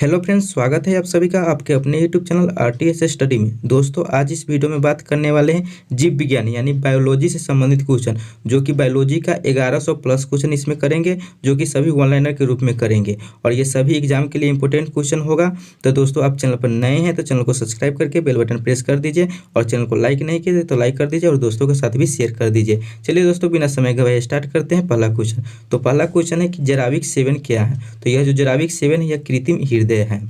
Hello friends, स्वागत है आप सभी का आपके अपने यूट्यूब चैनल आरटीएस स्टडी में। दोस्तों, आज इस वीडियो में बात करने वाले हैं जीव विज्ञान यानी बायोलॉजी से संबंधित क्वेश्चन, जो कि बायोलॉजी का 1100 प्लस क्वेश्चन इसमें करेंगे, जो कि सभी वन लाइनर के रूप में करेंगे और ये सभी एग्जाम के लिए इंपॉर्टेंट क्वेश्चन होगा। तो दोस्तों, आप चैनल पर नए हैं तो चैनल को सब्सक्राइब करके बेल बटन प्रेस कर दीजिए और चैनल को लाइक नहीं किए तो लाइक कर दीजिए और दोस्तों के साथ भी शेयर कर दीजिए। चलिए दोस्तों, बिना समय गवाए स्टार्ट करते हैं पहला क्वेश्चन। तो पहला क्वेश्चन है कि जराविक सेवन क्या है। तो यह जो जराविक सेवन है यह कृत्रिम हृदय है।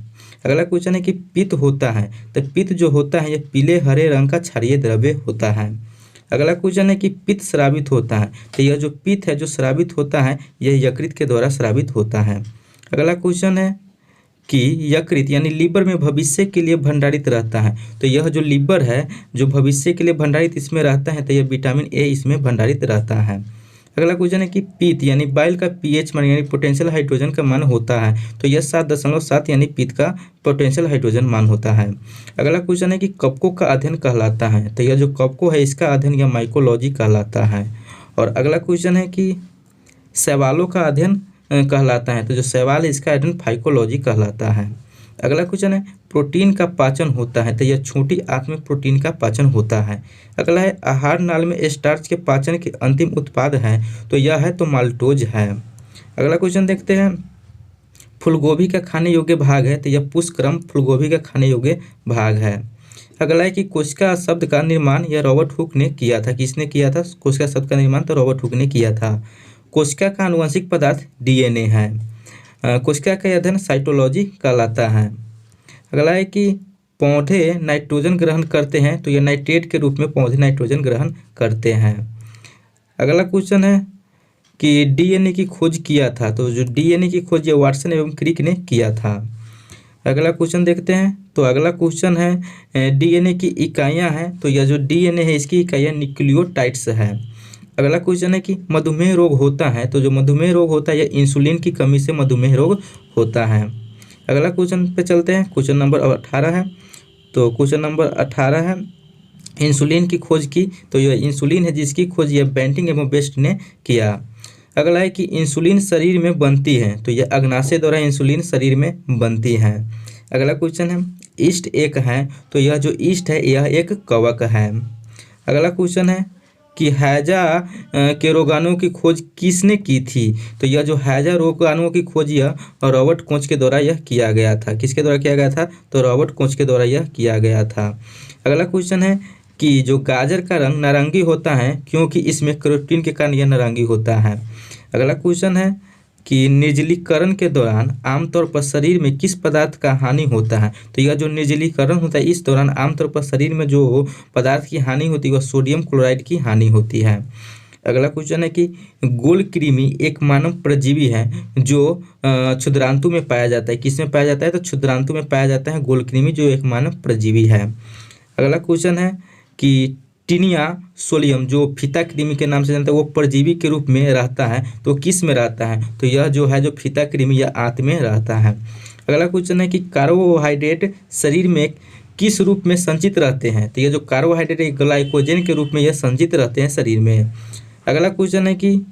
अगला क्वेश्चन है कि पित्त होता है। तो पित्त जो होता है यह पीले हरे रंग का क्षारीय द्रव्य होता है। अगला क्वेश्चन है कि पित्त स्रावित होता है। तो यह जो पित्त है जो स्रावित होता है यह यकृत के द्वारा स्रावित होता है। अगला क्वेश्चन है कि यकृत यानी लीवर में भविष्य के लिए भंडारित रहता है। तो यह जो लीवर है जो भविष्य के लिए भंडारित इसमें रहता है, तो यह विटामिन ए इसमें भंडारित रहता है। अगला क्वेश्चन है कि पित्त यानी बाइल का पीएच मान यानी पोटेंशियल हाइड्रोजन का मान होता है। तो यह 7.7 यानी पित्त का पोटेंशियल हाइड्रोजन मान होता है। अगला क्वेश्चन है कि कवकों का अध्ययन कहलाता है। तो यह जो कवकों है इसका अध्ययन या माइकोलॉजी कहलाता है। और अगला क्वेश्चन है कि शैवालों का अध्ययन कहलाता है। तो जो शैवाल है इसका अध्ययन फाइकोलॉजी कहलाता है। अगला क्वेश्चन है प्रोटीन का पाचन होता है। तो यह छोटी आंत में प्रोटीन का पाचन होता है। अगला है आहार नाल में स्टार्च के पाचन के अंतिम उत्पाद है। तो यह है तो माल्टोज है। अगला क्वेश्चन देखते हैं फूलगोभी का खाने योग्य भाग है। तो यह पुष्पक्रम फूलगोभी का खाने योग्य भाग है। अगला है कि कोशिका शब्द का निर्माण यह रॉबर्ट हुक ने किया था। किसने किया था कोशिका शब्द का निर्माण? तो रॉबर्ट हुक ने किया था। कोशिका का आनुवंशिक पदार्थ डीएनए है। कोशिका का अध्ययन साइटोलॉजी कहलाता है। अगला है कि पौधे नाइट्रोजन ग्रहण करते हैं। तो यह नाइट्रेट के रूप में पौधे नाइट्रोजन ग्रहण करते हैं। अगला क्वेश्चन है कि डीएनए की खोज किया था। तो जो डीएनए की खोज यह वाटसन एवं क्रिक ने किया था। अगला क्वेश्चन देखते हैं। तो अगला क्वेश्चन है डीएनए की इकाइयाँ हैं। तो यह जो डीएनए है इसकी इकाइयाँ न्यूक्लियोटाइड्स है। अगला क्वेश्चन है कि मधुमेह रोग होता है। तो जो मधुमेह रोग होता है यह इंसुलिन की कमी से मधुमेह रोग होता है। अगला क्वेश्चन पे चलते हैं। क्वेश्चन नंबर 18 है। तो क्वेश्चन नंबर 18 है इंसुलिन की खोज की। तो यह इंसुलिन है जिसकी खोज यह बेंटिंग एवं बेस्ट ने किया। अगला है कि इंसुलिन शरीर में बनती है। तो यह अग्नाशय द्वारा इंसुलिन शरीर में बनती है। अगला क्वेश्चन है ईस्ट एक है। तो यह जो ईस्ट है यह एक कवक है। अगला क्वेश्चन है कि हैजा के रोगाणुओं की खोज किसने की थी। तो यह जो हैजा रोगाणुओं की खोज यह रॉबर्ट कोच के द्वारा यह किया गया था। किसके द्वारा किया गया था? तो रॉबर्ट कोच के द्वारा यह किया गया था। अगला क्वेश्चन है कि जो गाजर का रंग नारंगी होता है क्योंकि इसमें कैरोटीन के कारण यह नारंगी होता है। अगला क्वेश्चन है कि निर्जलीकरण के दौरान आमतौर पर शरीर में किस पदार्थ का हानि होता है। तो यह जो निर्जलीकरण होता है इस दौरान आमतौर पर शरीर में जो पदार्थ की हानि होती है वह सोडियम क्लोराइड की हानि होती है। अगला क्वेश्चन है कि गोल कृमि एक मानव परजीवी है जो क्षुद्रांतु में पाया जाता है। किस में पाया जाता है? तो क्षुद्रांतु में पाया जाता है गोल कृमि जो एक मानव परजीवी है। अगला क्वेश्चन है कि टीनिया सोलियम जो फीता कृमि के नाम से जानते हैं वो परजीवी के रूप में रहता है। तो किस में रहता है? तो यह जो है जो फीता कृमि यह आंत में रहता है। अगला क्वेश्चन है कि कार्बोहाइड्रेट शरीर में किस रूप में संचित रहते हैं। तो यह जो कार्बोहाइड्रेट ग्लाइकोजन के रूप में यह संचित रहते हैं शरीर में। अगला क्वेश्चन है कि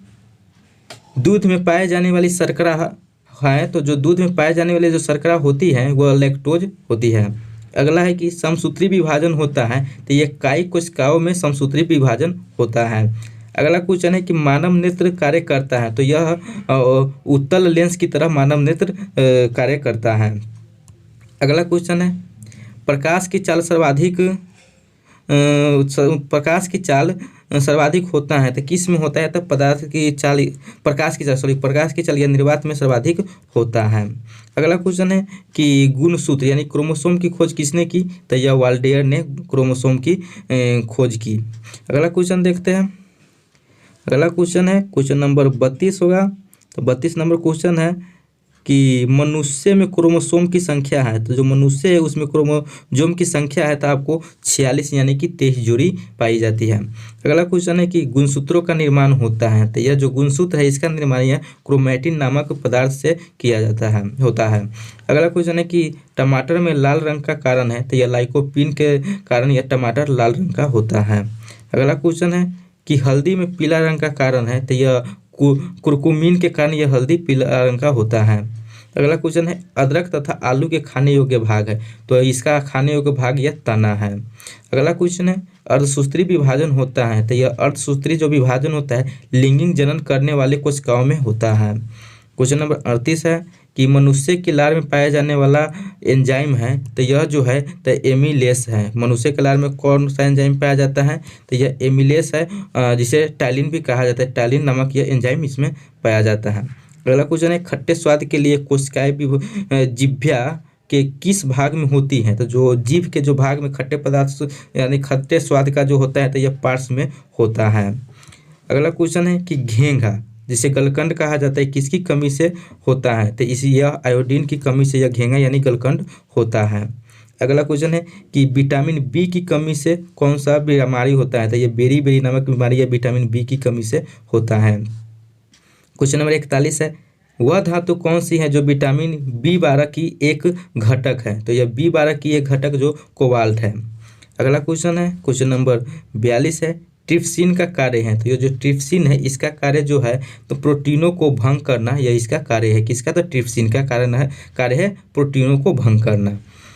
दूध में पाए जाने वाली शर्करा है। तो जो दूध में पाए जाने वाली जो शर्करा होती है वह लैक्टोज होती है। अगला है कि समसूत्री विभाजन होता है। तो यह कायिक कोशिकाओं में समसूत्री विभाजन होता है। अगला क्वेश्चन है कि मानव नेत्र कार्य करता है। तो यह उत्तल लेंस की तरह मानव नेत्र कार्य करता है। अगला क्वेश्चन है प्रकाश की चाल सर्वाधिक होता है। तो किस में होता है? तो प्रकाश की चाल या निर्वात में सर्वाधिक होता है। अगला क्वेश्चन है कि गुणसूत्र यानी क्रोमोसोम की खोज किसने की? तो यह वाल्डेयर ने क्रोमोसोम की खोज की। अगला क्वेश्चन देखते हैं। अगला क्वेश्चन है क्वेश्चन नंबर 32 होगा। तो 32 नंबर क्वेश्चन है कि मनुष्य में क्रोमोसोम की संख्या है। तो जो मनुष्य है उसमें क्रोमोसोम की संख्या है तो आपको 46 यानी कि 23 जोड़ी पाई जाती है। अगला क्वेश्चन है कि गुणसूत्रों का निर्माण होता है। तो यह जो गुणसूत्र है इसका निर्माण यह क्रोमैटिन नामक पदार्थ से किया होता है। अगला क्वेश्चन है कि टमाटर में लाल रंग का कारण है। तो यह लाइकोपीन के कारण यह टमाटर लाल रंग का होता है। अगला क्वेश्चन है कि हल्दी में पीला रंग का कारण है। तो यह कुरकुमीन के कारण यह हल्दी पीला रंग का होता है। अगला क्वेश्चन है अदरक तथा आलू के खाने योग्य भाग है, तो इसका खाने योग्य भाग यह तना है। अगला क्वेश्चन है अर्धसूत्री विभाजन होता है, तो यह अर्धसूत्री जो विभाजन होता है लिंगिक जनन करने वाले कोशिकाओं में होता है। क्वेश्चन नंबर 38 है कि मनुष्य के लार में पाया जाने वाला एंजाइम है, तो यह जो है तो एमिलेस है। मनुष्य के लार में कौन सा एंजाइम पाया जाता है, तो यह एमिलेस है, जिसे टाइलिन भी कहा जाता है। टाइलिन नामक यह एंजाइम इसमें पाया जाता है। अगला क्वेश्चन है खट्टे स्वाद के लिए कोशिकाएं जिह्वा के किस भाग में होती हैं, तो जो जीभ के जो भाग में खट्टे पदार्थ यानी खट्टे स्वाद का जो होता है तो यह पार्ट्स में होता है। अगला क्वेश्चन है कि घेंघा जिसे गलकंड कहा जाता है किसकी कमी से होता है, तो इसी यह आयोडीन की कमी से यह घेंघा यानी गलकंड होता है। अगला क्वेश्चन है कि विटामिन बी की कमी से कौन सा बीमारी होता है, तो यह बेरी नामक बीमारी यह विटामिन बी की कमी से होता है। क्वेश्चन नंबर 41 है वह धातु कौन सी है जो विटामिन B12 की एक घटक है, तो यह B12 की एक घटक जो कोबाल्ट है। अगला क्वेश्चन है क्वेश्चन नंबर 42 है ट्रिप्सिन का कार्य है, तो ये जो ट्रिप्सिन है इसका कार्य जो है तो प्रोटीनों को भंग करना, यह इसका कार्य है। किसका, तो ट्रिप्सिन का कार्य है प्रोटीनों को भंग करना।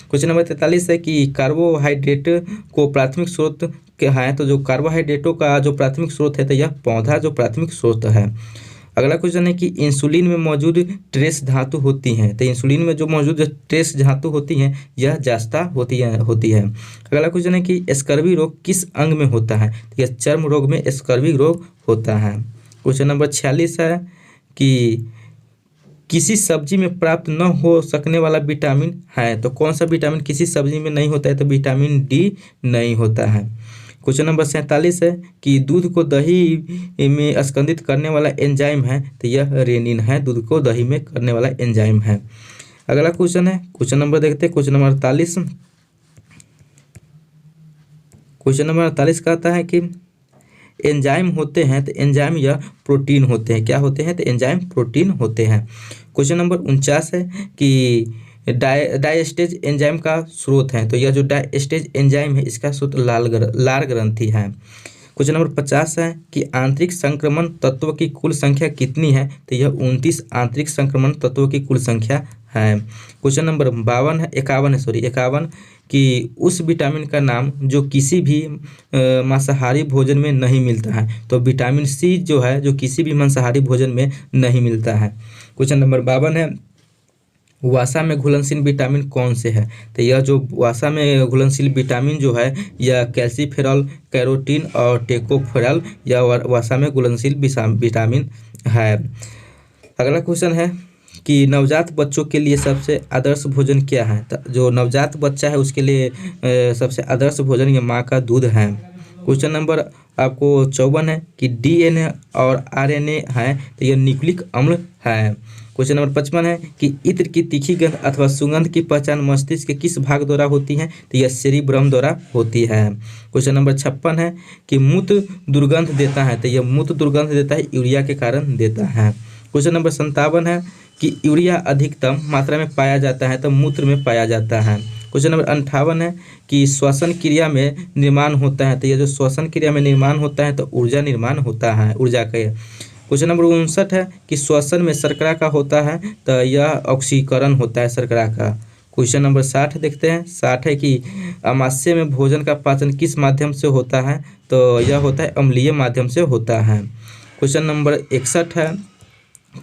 क्वेश्चन नंबर 43 है कि कार्बोहाइड्रेट को प्राथमिक स्रोत क्या है, तो जो कार्बोहाइड्रेटों का जो प्राथमिक स्रोत है तो यह पौधा जो प्राथमिक स्रोत है। अगला क्वेश्चन है कि इंसुलिन में मौजूद ट्रेस धातु होती हैं, तो इंसुलिन में जो मौजूद ट्रेस धातु होती हैं यह जास्ता होती है। अगला क्वेश्चन है कि स्कर्वी रोग किस अंग में होता है, तो यह चर्म रोग में स्कर्वी रोग होता है। क्वेश्चन नंबर 46 है कि किसी सब्जी में प्राप्त न हो सकने वाला विटामिन है, तो कौन सा विटामिन किसी सब्जी में नहीं होता है, तो विटामिन डी नहीं होता है। क्वेश्चन नंबर 47 है कि दूध को दही में स्कंदित करने वाला एंजाइम है, तो यह रेनिन है, दूध को दही में करने वाला एंजाइम है। अगला क्वेश्चन है क्वेश्चन नंबर देखते हैं क्वेश्चन नंबर 48। क्वेश्चन नंबर 48 कहता है कि एंजाइम होते हैं तो एंजाइम या प्रोटीन होते हैं, क्या होते हैं, तो एंजाइम प्रोटीन होते हैं। क्वेश्चन नंबर 49 है कि डायस्टेज एंजाइम का स्रोत है, तो यह जो डायस्टेज एंजाइम है इसका स्रोत लार ग्रंथि है। क्वेश्चन नंबर 50 है कि आंतरिक संक्रमण तत्व की कुल संख्या कितनी है, तो यह 29 आंतरिक संक्रमण तत्वों की कुल संख्या है। क्वेश्चन नंबर 51 कि उस विटामिन का नाम जो किसी भी मांसाहारी भोजन में नहीं मिलता है, तो विटामिन सी जो है जो किसी भी मांसाहारी भोजन में नहीं मिलता है। क्वेश्चन नंबर 52 है वसा में घुलनशील विटामिन कौन से है, तो यह जो वसा में घुलनशील विटामिन जो है यह कैल्सीफेरॉल, कैरोटीन और टेकोफेरॉल यह वसा में घुलनशील विटामिन है। अगला क्वेश्चन है कि नवजात बच्चों के लिए सबसे आदर्श भोजन क्या है, तो जो नवजात बच्चा है उसके लिए सबसे आदर्श भोजन ये माँ का दूध है। क्वेश्चन नंबर आपको 54 है कि DNA और RNA है, तो यह न्यूक्लिक अम्ल है। क्वेश्चन नंबर 55 है कि इत्र की तीखी गंध अथवा सुगंध की पहचान मस्तिष्क के किस भाग द्वारा होती है, तो यह सेरिब्रम द्वारा होती है। क्वेश्चन नंबर 56 है कि मूत्र दुर्गंध देता है, तो यह मूत्र दुर्गंध देता है यूरिया के कारण देता है। क्वेश्चन नंबर 57 है कि यूरिया अधिकतम मात्रा में पाया जाता है तो मूत्र में पाया जाता है। क्वेश्चन नंबर 58 है कि श्वसन क्रिया में निर्माण होता है, तो यह जो श्वसन क्रिया में निर्माण होता है तो ऊर्जा निर्माण होता है, ऊर्जा का। क्वेश्चन नंबर 59 है कि श्वसन में शर्करा का होता है, तो यह ऑक्सीकरण होता है शर्करा का। क्वेश्चन नंबर 60 देखते हैं। 60 है कि आमाशय में भोजन का पाचन किस माध्यम से होता है, तो यह होता है अम्लीय माध्यम से होता है। क्वेश्चन नंबर 61 है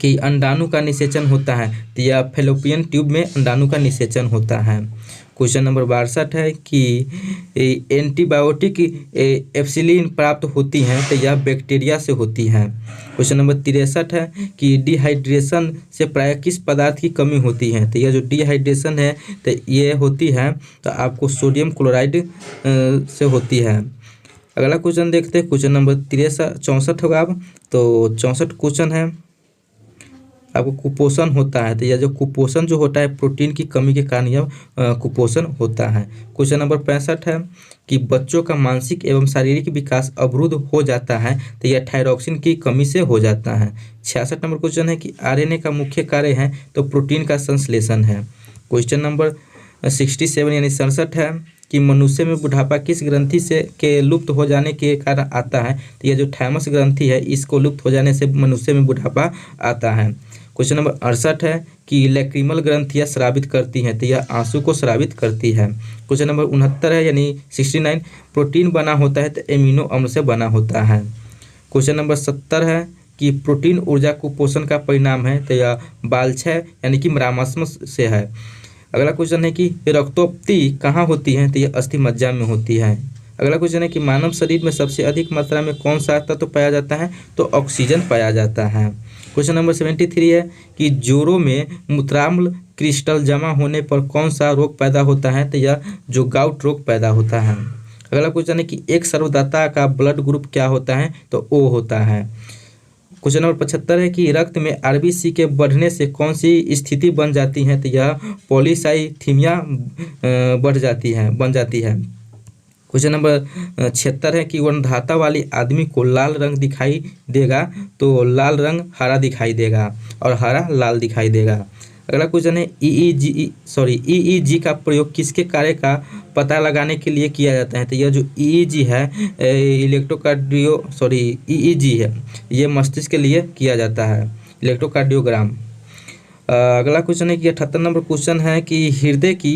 कि अंडाणु का निषेचन होता है, तो यह फैलोपियन ट्यूब में अंडाणु का निषेचन होता है। क्वेश्चन नंबर 62 है कि एंटीबायोटिक एप्सिलिन प्राप्त होती हैं, तो यह बैक्टीरिया से होती है। क्वेश्चन नंबर 63 है कि डिहाइड्रेशन से प्रायः किस पदार्थ की कमी होती है, तो यह जो डिहाइड्रेशन है तो ये होती है तो आपको सोडियम क्लोराइड से होती है। अगला क्वेश्चन देखते हैं क्वेश्चन नंबर 64 होगा अब, तो 64 क्वेश्चन है आपको कुपोषण होता है, तो यह जो कुपोषण जो होता है प्रोटीन की कमी के कारण यह कुपोषण होता है। क्वेश्चन नंबर 65 है कि बच्चों का मानसिक एवं शारीरिक विकास अवरुद्ध हो जाता है, तो यह थायरॉक्सिन की कमी से हो जाता है। 66 नंबर क्वेश्चन है कि RNA का मुख्य कार्य है तो प्रोटीन का संश्लेषण है। क्वेश्चन नंबर 67 यानी 67 है कि मनुष्य में बुढ़ापा किस ग्रंथि से के लुप्त हो जाने के कारण आता है, तो यह जो थाइमस ग्रंथि है इसको लुप्त हो जाने से मनुष्य में बुढ़ापा आता है। क्वेश्चन नंबर 68 है कि लैक्रिमल ग्रंथियाँ स्रावित करती हैं, तो यह आंसू को स्रावित करती है। क्वेश्चन नंबर 69 है यानी 69, प्रोटीन बना होता है तो एमिनो अम्ल से बना होता है। क्वेश्चन नंबर 70 है कि प्रोटीन ऊर्जा कुपोषण का परिणाम है, तो यह बालछय यानी कि मरामस्मस से है। अगला क्वेश्चन है कि रक्तोत्पत्ति कहाँ होती है, तो यह अस्थि मज्जा में होती है। अगला क्वेश्चन है कि मानव शरीर में सबसे अधिक मात्रा में कौन सा तत्व पाया जाता है, तो ऑक्सीजन पाया जाता है। क्वेश्चन नंबर 73 है कि जोड़ों में मूत्राम्ल क्रिस्टल जमा होने पर कौन सा रोग पैदा होता है, तो यह जो गाउट रोग पैदा होता है। अगला क्वेश्चन है कि एक सर्वदाता का ब्लड ग्रुप क्या होता है, तो ओ होता है। क्वेश्चन नंबर 75 है कि रक्त में आरबीसी के बढ़ने से कौन सी स्थिति बन जाती है, तो यह पॉलीसाइथीमिया बन जाती है। क्वेश्चन नंबर 76 है कि वर्णधाता वाली आदमी को लाल रंग दिखाई देगा, तो लाल रंग हरा दिखाई देगा और हरा लाल दिखाई देगा। अगला क्वेश्चन है ईईजी का प्रयोग किसके कार्य का पता लगाने के लिए किया जाता है, तो यह जो ईईजी है ईईजी है, ये मस्तिष्क के लिए किया जाता है, इलेक्ट्रोकार्डियोग्राम। अगला क्वेश्चन है कि 78 नंबर क्वेश्चन है कि हृदय की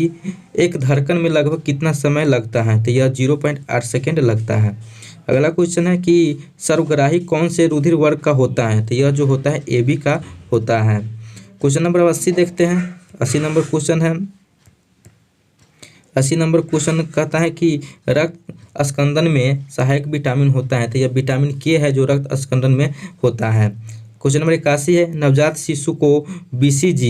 एक धड़कन में लगभग कितना समय लगता है, तो यह 0.8 सेकेंड लगता है। अगला क्वेश्चन है कि सर्वग्राही कौन से रुधिर वर्ग का होता है, तो यह जो होता है AB का होता है। क्वेश्चन नंबर 80 देखते हैं। 80 नंबर क्वेश्चन है, 80 नंबर क्वेश्चन कहता है कि रक्त स्कंदन में सहायक विटामिन होता है, तो यह विटामिन के है जो रक्त स्कंदन में होता है। क्वेश्चन नंबर 81 है नवजात शिशु को BCG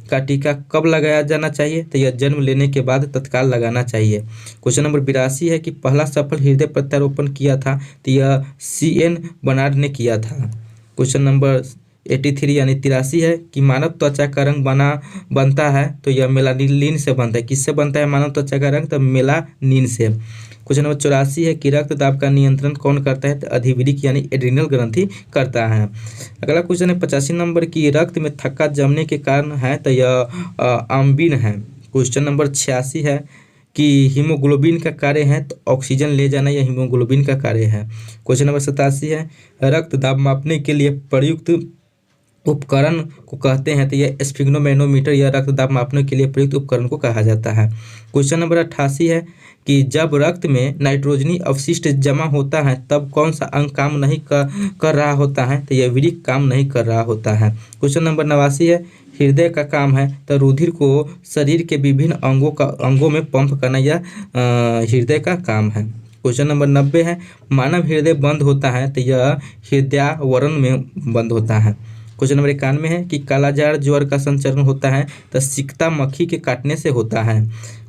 का टीका कब लगाया जाना चाहिए, तो यह जन्म लेने के बाद तत्काल लगाना चाहिए। क्वेश्चन नंबर 82 है कि पहला सफल हृदय प्रत्यारोपण किया था, तो यह CN बनार्ड ने किया था। क्वेश्चन नंबर 83 यानी 83 है कि मानव त्वचा का रंग बनता है, तो यह मेलानिन से बनता है। किससे बनता है मानव त्वचा का रंग, तो मेलानिन से। क्वेश्चन नंबर 84 है कि रक्तदाब का नियंत्रण कौन करता है, तो अधिवृक्क यानी एड्रिनल ग्रंथि करता है। अगला क्वेश्चन है 85 नंबर की रक्त में थक्का जमने के कारण है, तो यह अम्बिन है। क्वेश्चन नंबर 86 है कि हीमोग्लोबिन का कार्य है, तो ऑक्सीजन ले जाना यह हीमोग्लोबिन का कार्य है। क्वेश्चन नंबर 87 है रक्तदाब मापने के लिए प्रयुक्त उपकरण को कहते हैं, तो यह स्फिग्नोमैनोमीटर या रक्तदाब मापने के लिए प्रयुक्त उपकरण को कहा जाता है। क्वेश्चन नंबर 88 है कि जब रक्त में नाइट्रोजनी अवशिष्ट जमा होता है तब कौन सा अंग काम नहीं कर रहा होता है, तो यह वृक्क काम नहीं कर रहा होता है। क्वेश्चन नंबर 89 है हृदय का काम है, तो रुधिर को शरीर के विभिन्न अंगों में पंप करना यह हृदय का काम है। क्वेश्चन नंबर 90 है मानव हृदय बंद होता है, तो यह हृदयावरण में बंद होता है। क्वेश्चन नंबर 91 है कि कालाजार ज्वर का संचरण होता है, तो सिकता मक्खी के काटने से होता है।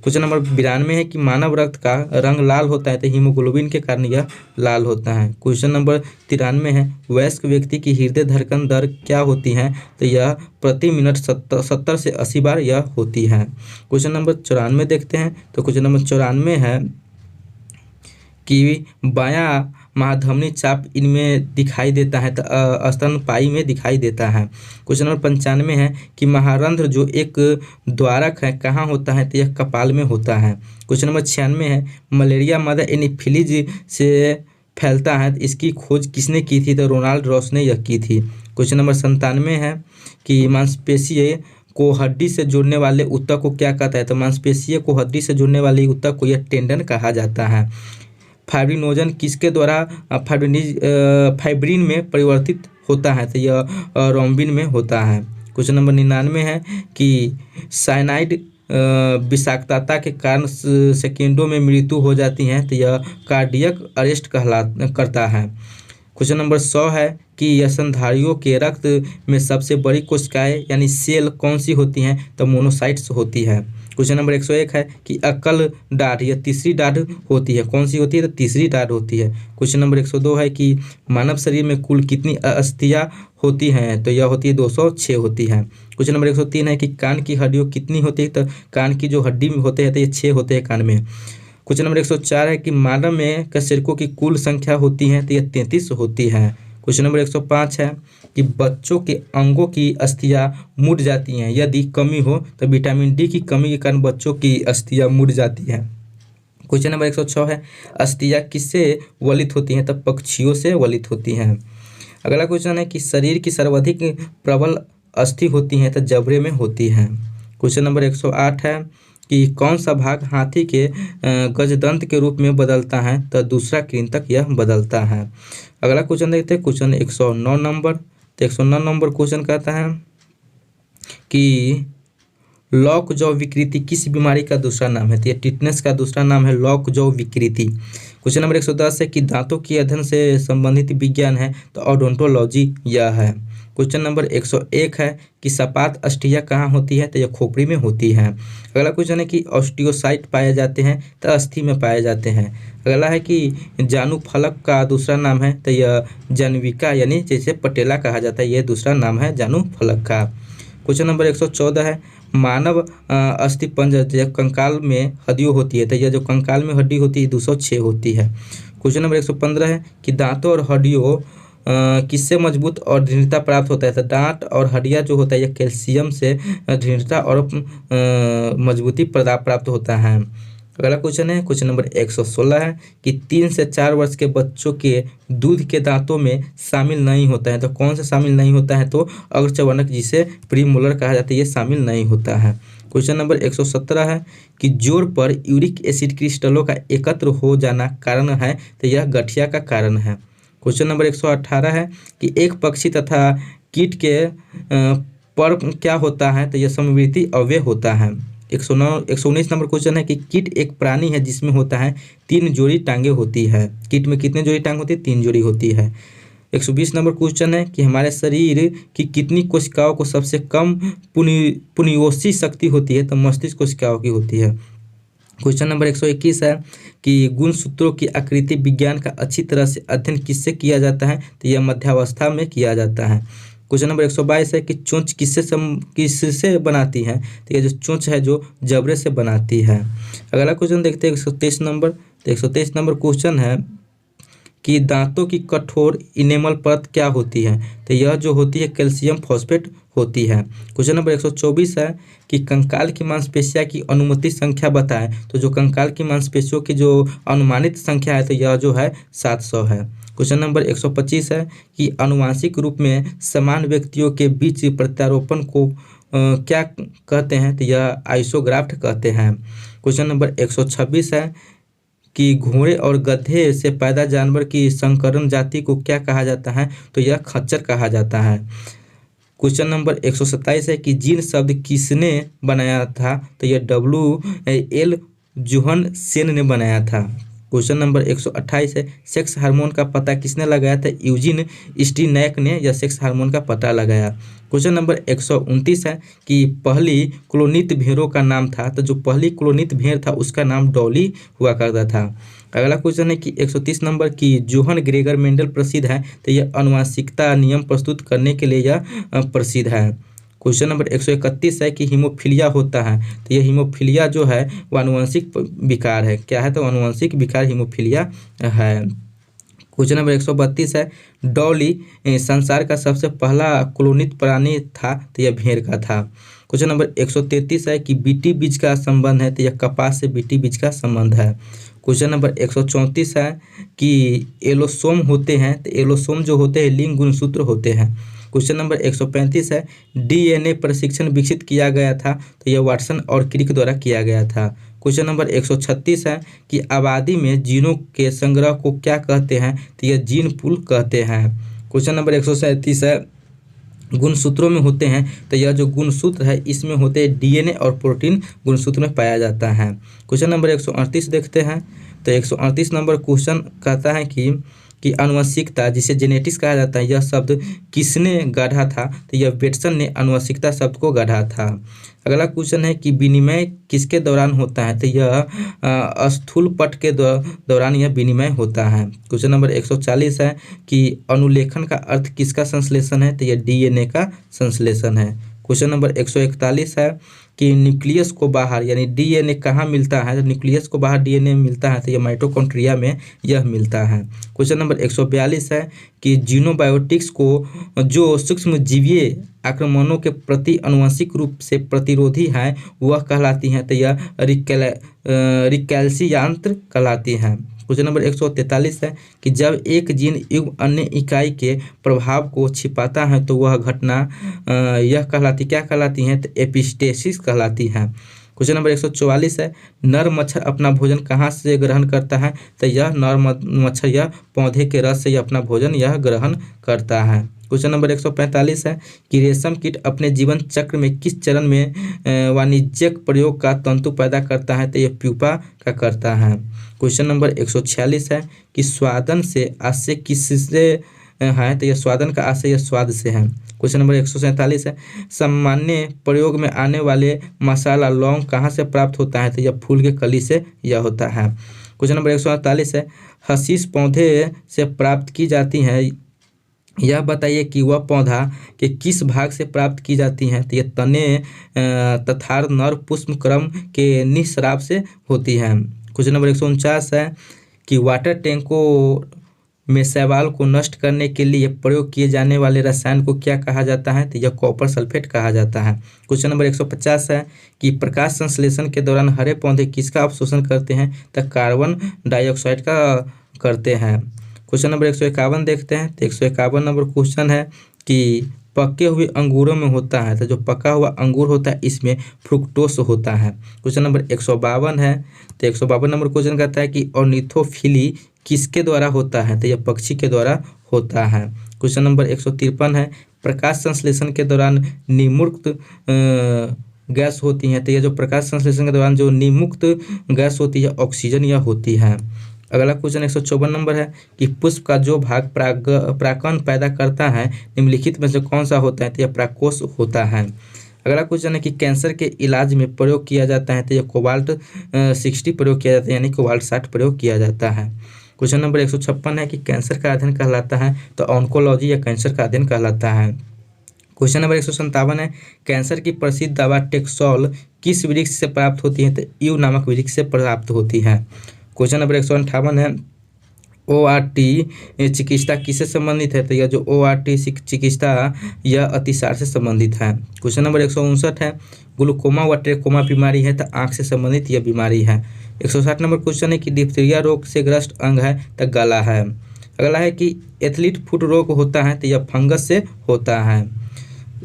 क्वेश्चन नंबर 92 है कि मानव रक्त का रंग लाल होता है, तो हीमोग्लोबिन के कारण यह लाल होता है। क्वेश्चन नंबर 93 है वयस्क व्यक्ति की हृदय धड़कन दर क्या होती है, तो यह प्रति मिनट 70 से 80 बार यह होती है। क्वेश्चन नंबर 94 देखते हैं। तो क्वेश्चन नंबर 94 है कि बायां महाधमनी चाप इनमें दिखाई देता है, तो स्तनपायी में दिखाई देता है। क्वेश्चन नंबर 95 है कि महारंध्र जो एक द्वारक है कहाँ होता है, तो यह कपाल में होता है। क्वेश्चन नंबर 96 है मलेरिया मदर एनीफिलीज से फैलता है, इसकी खोज किसने की थी, तो रोनाल्ड रॉस ने यह की थी। क्वेश्चन नंबर 97 है कि मांसपेशियों को हड्डी से जोड़ने वाले ऊतक को क्या कहता है, तो मांसपेशियों को हड्डी से जोड़ने वाले ऊतक को यह टेंडन कहा जाता है। फाइब्रिनोजन किसके द्वारा फाइब्रिन में परिवर्तित होता है, तो यह रोम्बिन में होता है। क्वेश्चन नंबर 99 है कि साइनाइड विषाक्तता के कारण सेकेंडों में मृत्यु हो जाती है, तो यह कार्डियक अरेस्ट करता है। क्वेश्चन नंबर 100 है कि स्तनधारियों के रक्त में सबसे बड़ी कोशिकाएं यानी सेल कौन सी होती हैं, तो मोनोसाइट्स होती है। क्वेश्चन नंबर 101 है कि अक्ल डाढ़ यह तीसरी डाढ़ होती है, कौन सी होती है, तो तीसरी डाढ़ होती है। क्वेश्चन नंबर 102 है कि मानव शरीर में कुल कितनी अस्थियां होती हैं, तो यह होती है 206 होती है। क्वेश्चन नंबर 103 है कि कान की हड्डियों कितनी होती है, तो कान की जो हड्डी में होते हैं तो ये 6 होते हैं कान में। क्वेश्चन नंबर 104 है कि मानव में कशेरुकों की कुल संख्या होती है, तो यह 33 होती है। क्वेश्चन नंबर 105 है कि बच्चों के अंगों की अस्थियां मुड़ जाती हैं, यदि कमी हो तो विटामिन डी की कमी के कारण बच्चों की अस्थियां मुड़ जाती हैं। क्वेश्चन नंबर 106 है अस्थियां किससे वलित होती हैं, तब पक्षियों से वलित होती हैं। अगला क्वेश्चन है कि शरीर की सर्वाधिक प्रबल अस्थि होती हैं तो जबड़े में होती हैं। क्वेश्चन नंबर 108 है कि कौन सा भाग हाथी के गजदंत के रूप में बदलता है तो दूसरा कृंतक यह बदलता है। अगला क्वेश्चन देखते हैं, क्वेश्चन 109 नंबर। तो 109 नंबर क्वेश्चन कहता है कि लॉक जॉ विकृति किस बीमारी का दूसरा नाम है। तो ये टिटनेस का दूसरा नाम है लॉक जॉ विकृति। क्वेश्चन नंबर 110 है कि दांतों के अध्ययन से संबंधित विज्ञान है तो ओडोंटोलॉजी यह है। क्वेश्चन नंबर 101 है कि सपाट अस्थियां कहाँ होती है तो यह खोपड़ी में होती है। अगला क्वेश्चन है कि ऑस्टियोसाइट पाए जाते हैं तो अस्थि में पाए जाते हैं। अगला है कि जानू फलक का दूसरा नाम है तो यह जानविका यानी जैसे पटेला कहा जाता है, यह दूसरा नाम है जानू फलक का। क्वेश्चन नंबर 114 है मानव अस्थिपंजर जब कंकाल में हड्डियों होती है तो यह जो कंकाल में हड्डी होती है 206 होती है। क्वेश्चन नंबर 115 है कि दांतों और हड्डियों किससे मजबूत और दृढ़ता प्राप्त होता है। तो दांत और हड्डियां जो होता है यह कैल्शियम से दृढ़ता और मजबूती प्राप्त होता है। अगला क्वेश्चन है क्वेश्चन नंबर 116 है कि 3 से 4 वर्ष के बच्चों के दूध के दांतों में शामिल नहीं होता है। तो कौन सा शामिल नहीं होता है तो अग्रचवर्णक जिसे प्रीमोलर कहा जाता है ये शामिल नहीं होता है। क्वेश्चन नंबर 117 है कि जोड़ पर यूरिक एसिड क्रिस्टलों का एकत्र हो जाना कारण है तो यह गठिया का कारण है। क्वेश्चन नंबर 118 है कि एक पक्षी तथा कीट के पर क्या होता है तो यह समवर्ती अवयव होता है। 119 नंबर क्वेश्चन है कि कीट एक प्राणी है जिसमें होता है 3 जोड़ी टांगे होती है। कीट में कितने जोड़ी टांग होती है 3 जोड़ी होती है। 120 नंबर क्वेश्चन है कि हमारे शरीर की कितनी कोशिकाओं को सबसे कम पुनियोसी शक्ति होती है तो मस्तिष्क कोशिकाओं की होती है। क्वेश्चन नंबर 121 है कि गुणसूत्रों की आकृति विज्ञान का अच्छी तरह से अध्ययन किससे किया जाता है तो यह मध्यावस्था में किया जाता है। क्वेश्चन नंबर 122 है कि चोंच किससे बनाती है तो यह जो चोंच है जो जबड़े से बनाती है। अगला क्वेश्चन देखते हैं 123 नंबर। तो 123 नंबर क्वेश्चन है कि दांतों की कठोर इनेमल परत क्या होती है तो यह जो होती है कैल्शियम फॉस्फेट होती है। क्वेश्चन नंबर 124 है कि कंकाल की मांसपेशियों की अनुमानित संख्या बताएं। तो जो कंकाल की मांसपेशियों की जो अनुमानित संख्या है तो यह जो है 700 है। क्वेश्चन नंबर 125 है कि आनुवंशिक रूप में समान व्यक्तियों के बीच प्रत्यारोपण को क्या कहते हैं तो यह आइसोग्राफ्ट कहते हैं। क्वेश्चन नंबर 126 है कि घोड़े और गधे से पैदा जानवर की संकरण जाति को क्या कहा जाता है तो यह खच्चर कहा जाता है। क्वेश्चन नंबर 127 है कि जीन शब्द किसने बनाया था तो यह WL जोहन सेन ने बनाया था। क्वेश्चन नंबर 128 है सेक्स हार्मोन का पता किसने लगाया था यूजिन स्टीनैक ने यह सेक्स हार्मोन का पता लगाया। क्वेश्चन नंबर 129 है कि पहली क्लोनित भेड़ों का नाम था तो जो पहली क्लोनित भेड़ था उसका नाम डॉली हुआ करता था। अगला क्वेश्चन है कि 130 नंबर की जोहन ग्रेगर मेंडल प्रसिद्ध है तो यह आनुवंशिकता नियम प्रस्तुत करने के लिए यह प्रसिद्ध है। क्वेश्चन नंबर 131 है कि हीमोफीलिया होता है तो यह हीमोफीलिया जो है वह आनुवंशिक विकार है। क्या है तो आनुवंशिक विकार हीमोफीलिया है। क्वेश्चन नंबर 132 है डॉली संसार का सबसे पहला क्लोनित प्राणी था तो यह भेड़ का था। क्वेश्चन नंबर 133 है कि बीटी बीज का संबंध है तो यह कपास से बीटी बीज का संबंध है। क्वेश्चन नंबर 134 है कि एलोसोम होते हैं तो एलोसोम जो होते हैं लिंग गुणसूत्र होते हैं। क्वेश्चन नंबर 135 है DNA प्रशिक्षण विकसित किया गया था तो यह वाटसन और क्रिक द्वारा किया गया था। क्वेश्चन नंबर 136 है कि आबादी में जीनों के संग्रह को क्या कहते हैं तो यह जीन पूल कहते हैं। क्वेश्चन नंबर 137 है गुणसूत्रों में होते हैं तो यह जो गुणसूत्र है इसमें होते हैं DNA और प्रोटीन गुणसूत्र में पाया जाता है। क्वेश्चन नंबर 138 देखते हैं। तो 138 नंबर क्वेश्चन कहता है कि आनुवंशिकता जिसे जेनेटिक्स कहा जाता है यह शब्द किसने गढ़ा था तो यह बेटसन ने आनुवंशिकता शब्द को गढ़ा था। अगला क्वेश्चन है कि विनिमय किसके दौरान होता है तो यह स्थूल पट के दौरान यह विनिमय होता है। क्वेश्चन नंबर 140 है कि अनुलेखन का अर्थ किसका संश्लेषण है तो यह DNA का संश्लेषण है। क्वेश्चन नंबर 141 है कि न्यूक्लियस को बाहर यानी DNA कहाँ मिलता है तो न्यूक्लियस को बाहर DNA मिलता है तो यह माइटोकॉन्ड्रिया में यह मिलता है। क्वेश्चन नंबर 142 है कि जीनोबायोटिक्स को जो सूक्ष्मजीवीय आक्रमणों के प्रति आनुवंशिक रूप से प्रतिरोधी हैं वह कहलाती हैं तो यह रिकैल्सियांत्र कहलाती हैं। क्वेश्चन नंबर 143 है कि जब एक जीन युग्म अन्य इकाई के प्रभाव को छिपाता है तो वह घटना यह कहलाती क्या कहलाती है? तो एपिस्टेसिस कहलाती है। क्वेश्चन नंबर 144 है नर मच्छर अपना भोजन कहाँ से ग्रहण करता है? तो यह नर मच्छर यह पौधे के रस से यह अपना भोजन यह ग्रहण करता है। क्वेश्चन नंबर 145 है कि रेशम कीट अपने जीवन चक्र में किस चरण में वाणिज्यिक प्रयोग का तंतु पैदा करता है? तो यह प्यूपा का करता है। क्वेश्चन नंबर 146 है कि स्वादन से आशय किससे है? तो यह स्वादन का आशय यह स्वाद से है। क्वेश्चन नंबर 147 है सामान्य प्रयोग में आने वाले मसाला लौंग कहाँ से प्राप्त होता है? तो यह फूल के कली से यह होता है। क्वेश्चन नंबर 148 है हशीश पौधे से प्राप्त की जाती है, यह बताइए कि वह पौधा के किस भाग से प्राप्त की जाती है? तो यह तने तथा नर पुष्प क्रम के निस्राव से होती है। क्वेश्चन नंबर 149 है कि वाटर टैंकों में शैवाल को नष्ट करने के लिए प्रयोग किए जाने वाले रसायन को क्या कहा जाता है? तो यह कॉपर सल्फेट कहा जाता है। क्वेश्चन नंबर 150 है कि प्रकाश संश्लेषण के दौरान हरे पौधे किसका अवशोषण करते हैं? तो कार्बन डाइऑक्साइड का करते हैं। क्वेश्चन नंबर 151 देखते हैं। तो 151 नंबर क्वेश्चन है कि पके हुए अंगूरों में होता है, तो जो पका हुआ अंगूर होता है इसमें फ्रुक्टोस होता है। क्वेश्चन नंबर 152 है। तो 152 नंबर क्वेश्चन कहता है कि ऑर्निथोफिली किसके द्वारा होता है? तो यह पक्षी के द्वारा होता है। क्वेश्चन नंबर 153 है प्रकाश संश्लेषण के दौरान निमुक्त गैस होती है, तो यह जो प्रकाश संश्लेषण के दौरान जो निमुक्त गैस होती है ऑक्सीजन यह होती है। अगला क्वेश्चन 154 नंबर है कि पुष्प का जो भाग परागकण पैदा करता है निम्नलिखित में से कौन सा होता है? तो यह परागकोश होता है। अगला क्वेश्चन है कि कैंसर के इलाज में प्रयोग किया जाता है, तो यह कोबाल्ट 60 प्रयोग किया जाता है, यानी कोबाल्ट 60 प्रयोग किया जाता है। क्वेश्चन नंबर 156 है कि कैंसर का अध्ययन कहलाता है, तो ऑन्कोलॉजी या कैंसर का अध्ययन कहलाता है। क्वेश्चन नंबर 157 है कैंसर की प्रसिद्ध दवा टेक्सोल किस वृक्ष से प्राप्त होती है? तो ईव नामक वृक्ष से प्राप्त होती है। क्वेश्चन नंबर 158 है ORT चिकित्सा किससे संबंधित है? तो यह जो ORT चिकित्सा यह अतिसार से संबंधित है। क्वेश्चन नंबर 159 है ग्लूकोमा व ट्रेकोमा बीमारी है, तो आँख से संबंधित यह बीमारी है। 160 नंबर क्वेश्चन है कि डिप्थीरिया रोग से ग्रस्त अंग है, तो गला है। अगला है कि एथलीट फुट रोग होता है, तो यह फंगस से होता है।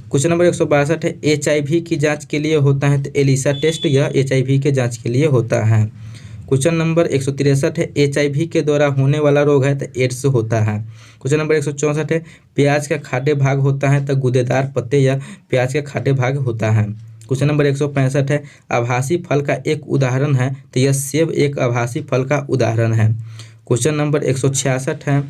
क्वेश्चन नंबर 162 है HIV की जांच के लिए होता है, तो एलिसा टेस्ट यह HIV के जांच के लिए होता है। क्वेश्चन नंबर 163 है HIV के द्वारा होने वाला रोग है, तो एड्स होता है। क्वेश्चन नंबर 164 है प्याज का खाद्य भाग होता है, तो गूदेदार पत्ते या प्याज का खाद्य भाग होता है। क्वेश्चन नंबर 165 है आभासी फल का एक उदाहरण है, तो यह सेब एक आभासी फल का उदाहरण है। क्वेश्चन नंबर 166 है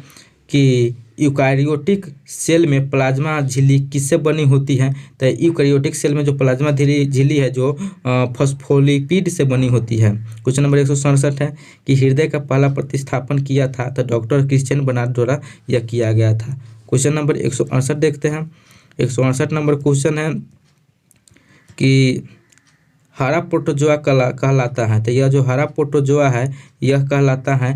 कि यूकारियोटिक सेल में प्लाज्मा झिल्ली किससे बनी होती है? तो यूकारियोटिक सेल में जो प्लाज्मा झिल्ली है जो फॉस्फोलिपिड से बनी होती है। क्वेश्चन नंबर 167 है कि हृदय का पहला प्रतिस्थापन किया था, तो डॉक्टर क्रिश्चियन बर्नार्ड द्वारा यह किया गया था। क्वेश्चन नंबर 168 देखते हैं। 168 नंबर क्वेश्चन है कि हरा प्रोटोजोआ कहलाता है, तो यह जो हरा प्रोटोजोआ है यह कहलाता है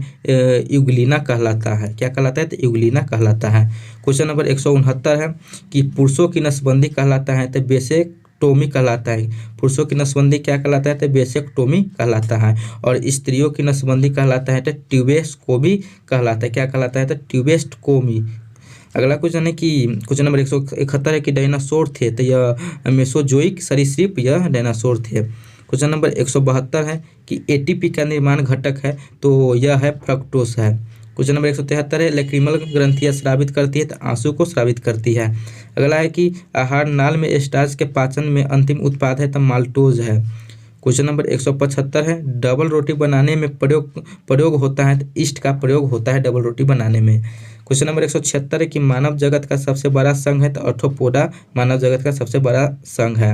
यूग्लिना कहलाता है। क्या कहलाता है? तो यूग्लिना कहलाता है। क्वेश्चन नंबर 169 है कि पुरुषों की नसबंदी कहलाता है, तो बेसेक्टोमी कहलाता है। पुरुषों की नसबंदी क्या कहलाता है? तो बेसेक्टोमी कहलाता है। और स्त्रियों की नसबंदी कहलाता है, तो ट्यूबेस्टोमी कहलाता है। क्या कहलाता है? तो ट्यूबेस्टोमी। अगला क्वेश्चन है कि क्वेश्चन नंबर 171 है कि डायनासोर थे, तो यह मेसोजोइक सरीसृप यह डायनासोर थे। क्वेश्चन नंबर 172 है कि ATP का निर्माण घटक है, तो यह है फ्रक्टोस है। क्वेश्चन नंबर 173 है लैक्रिमल ग्रंथियाँ स्रावित करती है, तो आंसू को स्रावित करती है। अगला है कि आहार नाल में स्टार्च के पाचन में अंतिम उत्पाद है, तो माल्टोज है। क्वेश्चन नंबर 175 है डबल रोटी बनाने में प्रयोग होता है, तो ईस्ट का प्रयोग होता है डबल रोटी बनाने में। क्वेश्चन नंबर 176 है कि मानव जगत का सबसे बड़ा संघ है, तो आर्थ्रोपोडा मानव जगत का सबसे बड़ा संघ है।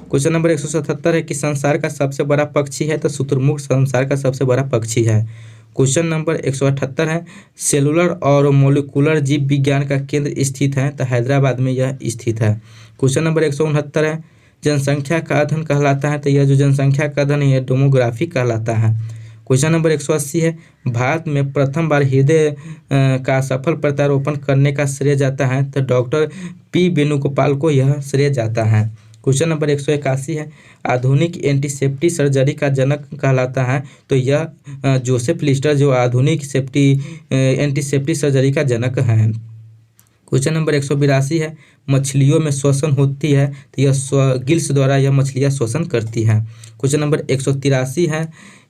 क्वेश्चन नंबर 177 है कि संसार का सबसे बड़ा पक्षी है, तो शुतुरमुर्ग संसार का सबसे बड़ा पक्षी है। क्वेश्चन नंबर 178 है सेलुलर और मोलिकुलर जीव विज्ञान का केंद्र स्थित है, तो हैदराबाद में यह स्थित है। क्वेश्चन नंबर 169 है जनसंख्या का अध्ययन कहलाता है, तो यह जो जनसंख्या का अध्ययन है डेमोग्राफी कहलाता है। क्वेश्चन नंबर 180 है भारत में प्रथम बार हृदय का सफल प्रत्यारोपण करने का श्रेय जाता है, तो डॉक्टर P वेणुगोपाल को यह श्रेय जाता है। क्वेश्चन नंबर 181 है, आधुनिक एंटीसेप्टिक सर्जरी का जनक कहलाता है। तो यह जोसेफ लिस्टर जो आधुनिक एंटीसेप्टिक सर्जरी का जनक है। क्वेश्चन नंबर 182 है, मछलियों में श्वसन होती है। तो यह गिल्स द्वारा यह मछलियाँ श्वसन करती हैं। क्वेश्चन नंबर 183 है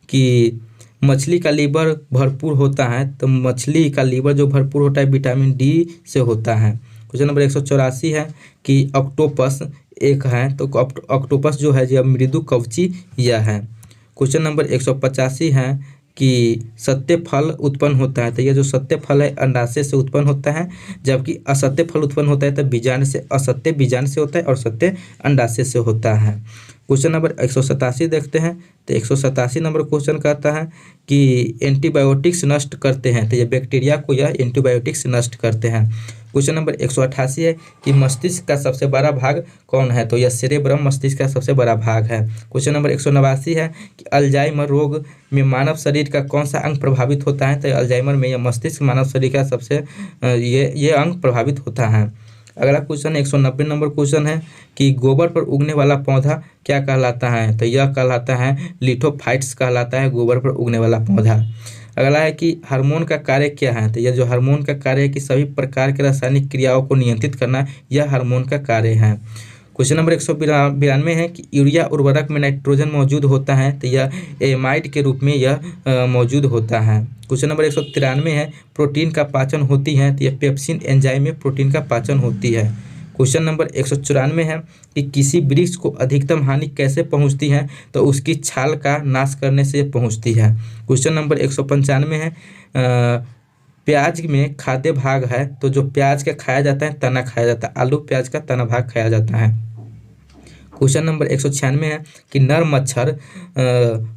कि मछली का लीवर भरपूर होता है। तो मछली का लीवर जो भरपूर होता है विटामिन डी से होता है। क्वेश्चन नंबर 184 है कि ऑक्टोपस एक है। तो ऑक्टोपस जो है यह मृदु कवची यह है। क्वेश्चन नंबर 185 है कि सत्य फल उत्पन्न होता है। तो यह जो सत्य फल है अंडाशय से उत्पन्न होता है, जबकि असत्य फल उत्पन्न होता है तो बीजांड से। असत्य बीजांड से होता है और सत्य अंडाशय से होता है। क्वेश्चन नंबर 187 देखते हैं। तो 187 नंबर क्वेश्चन कहता है कि एंटीबायोटिक्स नष्ट करते हैं। तो ये बैक्टीरिया को यह एंटीबायोटिक्स नष्ट करते हैं। क्वेश्चन नंबर 188 है कि मस्तिष्क का सबसे बड़ा भाग कौन है। तो यह सेरेब्रम मस्तिष्क का सबसे बड़ा भाग है। क्वेश्चन नंबर 189 है कि अल्जाइमर रोग में मानव शरीर का कौन सा अंग प्रभावित होता है। तो अल्जाइमर में यह मस्तिष्क मानव शरीर का सबसे ये अंग प्रभावित होता है। अगला क्वेश्चन 190 नंबर क्वेश्चन है कि गोबर पर उगने वाला पौधा क्या कहलाता है। तो यह कहलाता है लिथोफाइट्स कहलाता है गोबर पर उगने वाला पौधा। अगला है कि हार्मोन का कार्य क्या है। तो यह जो हार्मोन का कार्य है कि सभी प्रकार के रासायनिक क्रियाओं को नियंत्रित करना, यह हार्मोन का कार्य है। क्वेश्चन नंबर 192 है कि यूरिया उर्वरक में नाइट्रोजन मौजूद होता है। तो यह एमाइड के रूप में यह मौजूद होता है। क्वेश्चन नंबर 193 है, प्रोटीन का पाचन होती है। तो यह पेप्सिन एंजाइम में प्रोटीन का पाचन होती है। क्वेश्चन नंबर 194 है कि किसी वृक्ष को अधिकतम हानि कैसे पहुंचती है। तो उसकी छाल का नाश करने से पहुंचती है। क्वेश्चन नंबर 195 है, प्याज में खाद्य भाग है। तो जो प्याज का खाया जाता है तना खाया जाता है। आलू प्याज का तना भाग खाया जाता है। क्वेश्चन नंबर 196 है कि नर मच्छर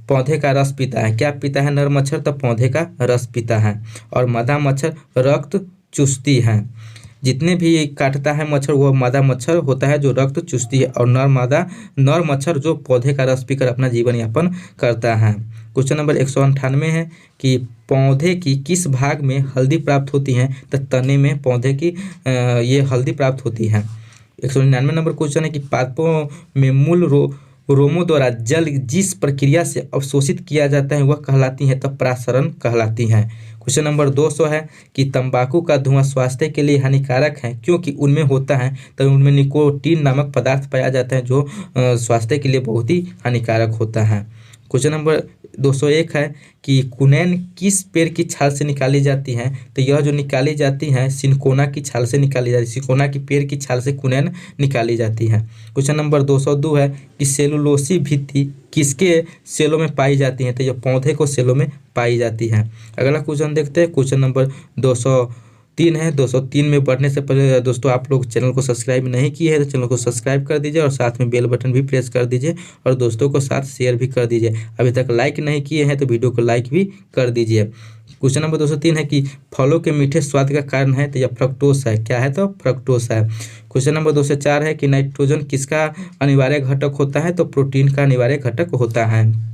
पौधे का रस पीता है। क्या पीता है नर मच्छर। तो पौधे का रस पीता है। और मादा मच्छर रक्त चूसती है। जितने भी काटता है मच्छर वो मादा मच्छर होता है जो रक्त चूसती है। और नर मच्छर जो पौधे का रस पीकर अपना जीवन यापन करता है। क्वेश्चन नंबर 198 है कि पौधे की किस भाग में हल्दी प्राप्त होती है। तो तने में पौधे की ये हल्दी प्राप्त होती है। 199 नंबर क्वेश्चन है कि पादपों में मूल रोमों द्वारा जल जिस प्रक्रिया से अवशोषित किया जाता है वह कहलाती है। तो परासरण कहलाती है। क्वेश्चन नंबर 200 है कि तंबाकू का धुआं स्वास्थ्य के लिए हानिकारक है क्योंकि उनमें होता है। तो उनमें निकोटीन नामक पदार्थ पाया जाता है जो स्वास्थ्य के लिए बहुत ही हानिकारक होता है। क्वेश्चन नंबर 201 है कि कुनैन किस पेड़ की छाल से निकाली जाती है। तो यह जो निकाली जाती है सिनकोना की छाल से निकाली जाती है। सिनकोना की पेड़ की छाल से कुनैन निकाली जाती है। क्वेश्चन नंबर 202 है कि सेलुलोसी भित्ति किसके सेलों में पाई जाती है। तो यह पौधे को सेलों में पाई जाती है। अगला क्वेश्चन देखते हैं। क्वेश्चन नंबर 203 है। 203 में बढ़ने से पहले दोस्तों आप लोग चैनल को सब्सक्राइब नहीं किए हैं तो चैनल को सब्सक्राइब कर दीजिए और साथ में बेल बटन भी प्रेस कर दीजिए और दोस्तों को साथ शेयर भी कर दीजिए। अभी तक लाइक नहीं किए हैं तो वीडियो को लाइक भी कर दीजिए। क्वेश्चन नंबर 203 है कि फलों के मीठे स्वाद का कारण है। तो यह फ्रक्टोस है। क्या है। तो फ्रक्टोस है। क्वेश्चन नंबर 204 है कि नाइट्रोजन किसका अनिवार्य घटक होता है। तो प्रोटीन का अनिवार्य घटक होता है।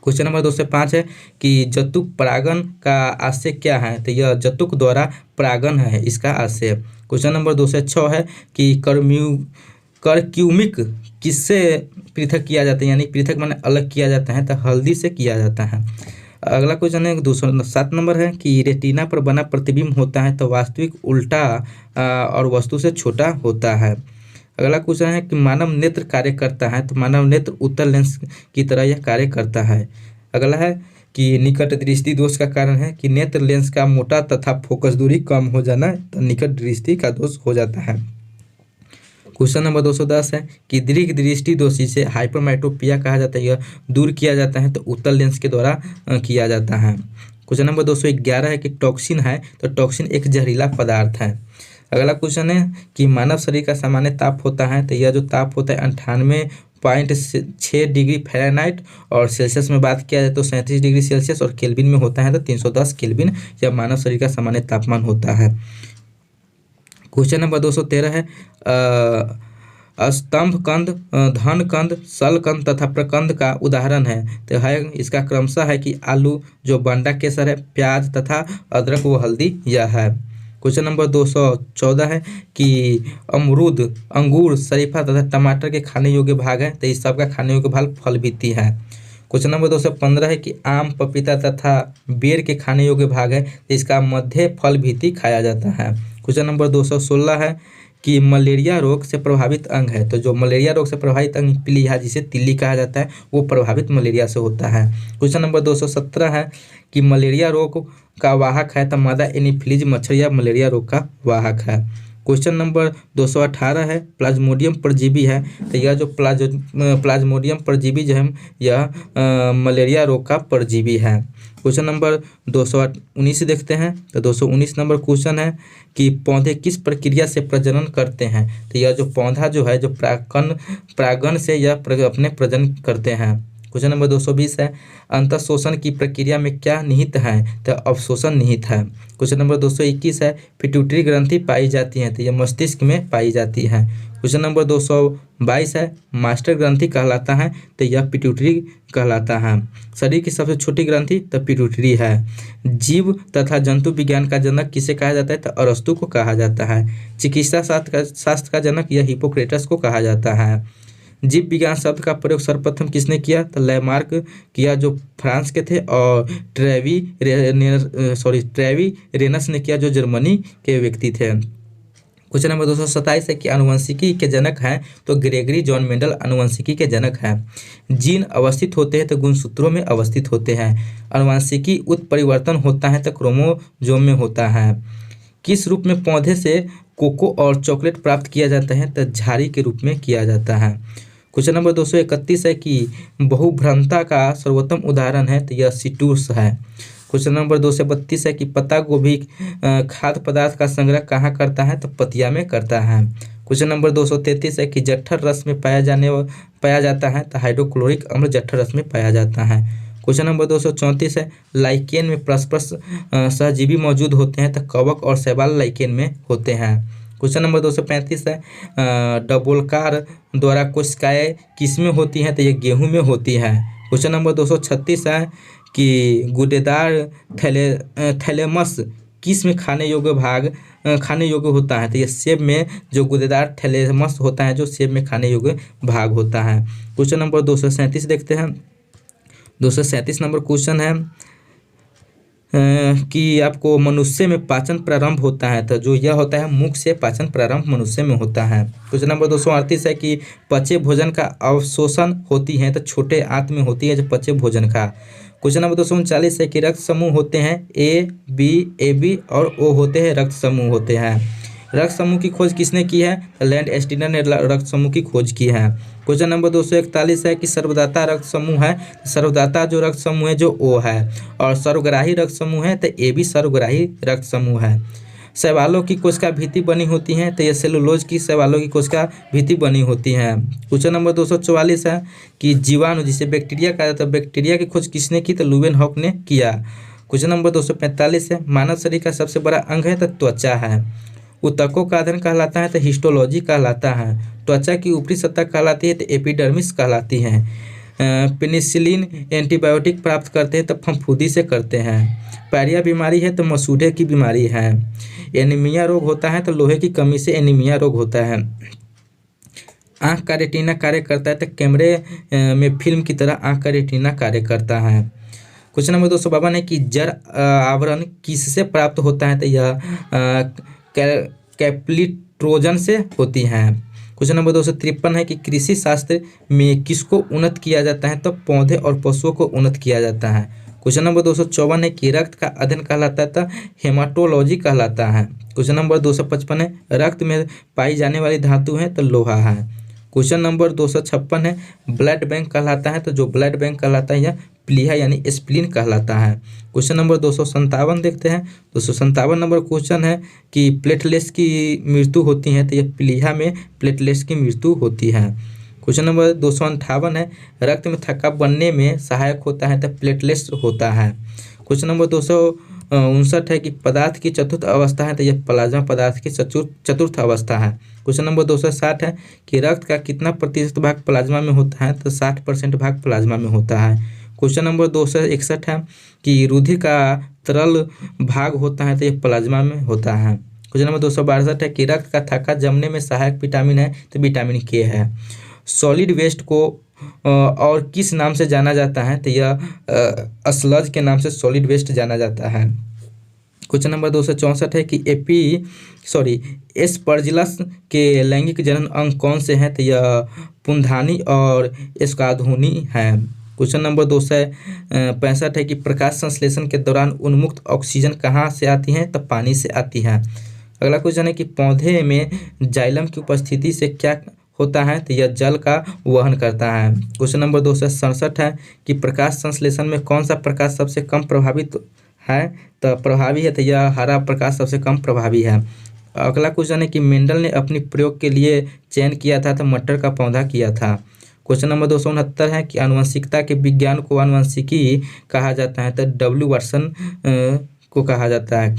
क्वेश्चन नंबर 205 है कि जतुक परागन का आशय क्या है। तो यह जतुक द्वारा परागन है इसका आशय। क्वेश्चन नंबर 206 है कि करक्यूमिक किससे पृथक किया जाता है, यानी पृथक माने अलग किया जाता है। तो हल्दी से किया जाता है। अगला क्वेश्चन है 207 नंबर है कि रेटिना पर बना प्रतिबिंब होता है। तो वास्तविक उल्टा और वस्तु से छोटा होता है। अगला क्वेश्चन है कि मानव नेत्र कार्य करता है। तो मानव नेत्र उत्तल लेंस की तरह यह कार्य करता है। अगला है कि निकट दृष्टि दोष का कारण है कि नेत्र लेंस का मोटा तथा फोकस दूरी कम हो जाना। तो निकट दृष्टि का दोष हो जाता है। क्वेश्चन नंबर 210 है कि दीर्घ दृष्टि दोष जिसे हाइपरमेट्रोपिया कहा जाता है यह दूर किया जाता है। तो उत्तल लेंस के द्वारा किया जाता है। क्वेश्चन नंबर 211 है कि टॉक्सिन है। तो टॉक्सिन एक जहरीला पदार्थ है। अगला क्वेश्चन है कि मानव शरीर का सामान्य ताप होता है। तो यह जो ताप होता है 98.6 डिग्री फ़ारेनहाइट और सेल्सियस में बात किया जाए तो 37 डिग्री सेल्सियस और केल्विन में होता है तो 310 केल्विन यह मानव शरीर का सामान्य तापमान होता है। क्वेश्चन नंबर 213 है स्तंभ कंद, धन कंद, सल कंद तथा प्रकंद का उदाहरण है। तो है इसका क्रमशः है कि आलू जो बंडा केसर है, प्याज तथा अदरक व हल्दी यह है। क्वेश्चन नंबर 214 है कि अमरूद, अंगूर, शरीफा तथा टमाटर के खाने योग्य भाग है, तो इस सब का खाने योग्य भाग फल भित्ति है। क्वेश्चन नंबर 215 है कि आम, पपीता तथा बेर के खाने योग्य भाग है, तो इसका मध्य फल भित्ति खाया जाता है। क्वेश्चन नंबर 216 है कि मलेरिया रोग से प्रभावित अंग है, तो जो मलेरिया रोग से प्रभावित अंग प्लीहा, जिसे तिल्ली कहा जाता है, वो प्रभावित मलेरिया से होता है। क्वेश्चन नंबर 217 है कि मलेरिया रोग का वाहक है, तो मादा एनीफिलीज मच्छर या मलेरिया रोग का वाहक है। क्वेश्चन नंबर 218 है प्लाज्मोडियम परजीवी है, तो यह जो प्लाज्मोडियम परजीवी जो है यह मलेरिया रोग का परजीवी है। क्वेश्चन नंबर 219 देखते हैं, तो 219 नंबर क्वेश्चन है कि पौधे किस प्रक्रिया से प्रजनन करते हैं, तो यह जो पौधा जो है जो परागण से यह अपने प्रजनन करते हैं। क्वेश्चन नंबर 220 है अंतःशोषण की प्रक्रिया में क्या निहित है, तो अवशोषण निहित है। क्वेश्चन नंबर 221 है पिट्यूटरी ग्रंथि पाई जाती है, तो यह मस्तिष्क में पाई जाती है। क्वेश्चन नंबर 222 है मास्टर ग्रंथि कहलाता है, तो यह पिट्यूटरी कहलाता है। शरीर की सबसे छोटी ग्रंथि तो पिट्यूटरी है। जीव तथा जंतु विज्ञान का जनक किसे कहा जाता है, तो अरस्तु को कहा जाता है। चिकित्सा शास्त्र का जनक यह हिप्पोक्रेटस को कहा जाता है। जीव विज्ञान शब्द का प्रयोग सर्वप्रथम किसने किया, तो लैमार्क किया जो फ्रांस के थे, और ट्रेवी रेनस ने किया जो जर्मनी के व्यक्ति थे। क्वेश्चन नंबर 227 है कि आनुवंशिकी के जनक हैं, तो ग्रेगरी जॉन मेंडल आनुवंशिकी के जनक हैं। जीन अवस्थित होते हैं तो गुणसूत्रों में अवस्थित होते हैं। आनुवंशिकी उत्परिवर्तन होता है तो क्रोमोजोम में होता है। किस रूप में पौधे से कोको और चॉकलेट प्राप्त किया जाता है, तो झाड़ी के रूप में किया जाता है। क्वेश्चन नंबर 231 है कि बहुभ्रंता का सर्वोत्तम उदाहरण है, तो यह सिट्रूस है। क्वेश्चन नंबर 232 है कि पत्ता गोभी खाद्य पदार्थ का संग्रह कहाँ करता है, तो पतिया में करता है। क्वेश्चन नंबर 233 है कि जठर रस में पाया जाता है, तो हाइड्रोक्लोरिक अम्ल जठर रस में पाया जाता है। क्वेश्चन नंबर 234 है लाइकेन में परस्पर सहजीवी मौजूद होते हैं, तो कवक और शैवाल लाइकेन में होते हैं। क्वेश्चन नंबर 235 है डबोलकार द्वारा कोशिकाएं किसमें होती हैं, तो ये गेहूं में होती है। क्वेश्चन नंबर 236 है कि गुदेदार थैलेमस किस में खाने योग्य होता है, तो ये सेब में जो गुदेदार थैलेमस होता है जो सेब में खाने योग्य भाग होता है। क्वेश्चन नंबर 237 देखते हैं। 237 नंबर क्वेश्चन है कि आपको मनुष्य में पाचन प्रारंभ होता है, तो जो यह होता है मुख से पाचन प्रारंभ मनुष्य में होता है। क्वेश्चन नंबर 238 है कि पचे भोजन का अवशोषण होती है, तो छोटे आंत में होती है जो पचे भोजन का। क्वेश्चन नंबर 239 है कि रक्त समूह होते हैं ए बी और ओ होते हैं रक्त समूह होते हैं। रक्त समूह की खोज किसने की है, लैंड एस्टीनर ने रक्त समूह की खोज की है। क्वेश्चन नंबर 241 है कि सर्वदाता रक्त समूह है, सर्वदाता जो रक्त समूह है जो ओ है, और सर्वग्राही रक्त समूह है तो ए भी सर्वग्राही रक्त समूह है। शैवालों की कोशिका भित्ति बनी होती है, तो ये सेलुलोज की शैवालों की कोशिका भित्ति बनी होती है। क्वेश्चन नंबर 244 है कि जीवाणु जिसे बैक्टीरिया कहा जाता है, बैक्टीरिया की खोज किसने की, तो लुवेनहॉक ने किया। क्वेश्चन नंबर 245 है मानव शरीर का सबसे बड़ा अंग है तो त्वचा है। ऊतकों का अध्ययन कहलाता है तो हिस्टोलॉजी कहलाता है। त्वचा की ऊपरी सतह कहलाती है तो एपिडर्मिस कहलाती है। पेनिसिलिन एंटीबायोटिक प्राप्त करते हैं तो फफूंदी से करते हैं। पैरिया बीमारी है तो मसूड़े की बीमारी है। एनीमिया रोग होता है तो लोहे की कमी से एनीमिया रोग होता है। आँख का रेटिना कार्य करता है तो कैमरे में फिल्म की तरह आँख का रेटिना कार्य करता है। क्वेश्चन नंबर 252 है कि जड़ आवरण किससे प्राप्त होता है, तो यह कैप्लिट्रोजन से होती हैं। क्वेश्चन नंबर 253 है कि कृषि शास्त्र में किसको उन्नत किया जाता है, तो पौधे और पशुओं को उन्नत किया जाता है। क्वेश्चन नंबर 254 है कि रक्त का अध्ययन कहलाता है तो हेमाटोलॉजी कहलाता है। क्वेश्चन नंबर 255 है रक्त में पाई जाने वाली धातु है तो लोहा है। क्वेश्चन नंबर 256 है ब्लड बैंक कहलाता है, तो जो ब्लड बैंक कहलाता है यह प्लीहा यानी स्प्लीन कहलाता है। क्वेश्चन नंबर 257 देखते हैं। 257 नंबर क्वेश्चन है कि प्लेटलेट्स की मृत्यु होती है, तो यह प्लीहा में प्लेटलेट्स की मृत्यु होती है। क्वेश्चन नंबर 258 है रक्त में थक्का बनने में सहायक होता है तो प्लेटलेट्स होता है। क्वेश्चन नंबर 259 है कि पदार्थ की चतुर्थ अवस्था है, तो यह प्लाज्मा पदार्थ की चतुर्थ अवस्था है। क्वेश्चन नंबर 260 है कि रक्त का कितना प्रतिशत भाग प्लाज्मा में होता है, तो 60% भाग प्लाज्मा में होता है। क्वेश्चन नंबर 261 है कि रुधिर का तरल भाग होता है, तो यह प्लाज्मा में होता है। क्वेश्चन नंबर 262 है कि रक्त का थक्का जमने में सहायक विटामिन है तो विटामिन के है। सॉलिड वेस्ट को और किस नाम से जाना जाता है तो यह स्लज के नाम से सॉलिड वेस्ट जाना जाता है। क्वेश्चन नंबर 264 है कि एस्परजिलस के लैंगिक जनन अंग कौन से हैं तो यह पुंधानी और एस्काधुनी है। क्वेश्चन नंबर 265 है कि प्रकाश संश्लेषण के दौरान उन्मुक्त ऑक्सीजन कहाँ से आती है तो पानी से आती है। अगला क्वेश्चन है कि पौधे में जाइलम की उपस्थिति से क्या होता है तो यह जल का वहन करता है। क्वेश्चन नंबर 267 है कि प्रकाश संश्लेषण में कौन सा प्रकाश सबसे कम प्रभावित है तो प्रभावी है तो यह हरा प्रकाश सबसे कम प्रभावी है। अगला क्वेश्चन है कि मेंडल ने अपनी प्रयोग के लिए चयन किया था तो मटर का पौधा किया था। क्वेश्चन नंबर 269 है कि आनुवंशिकता के विज्ञान को आनुवंशिकी कहा जाता है तो डब्ल्यू वाटसन को कहा जाता है।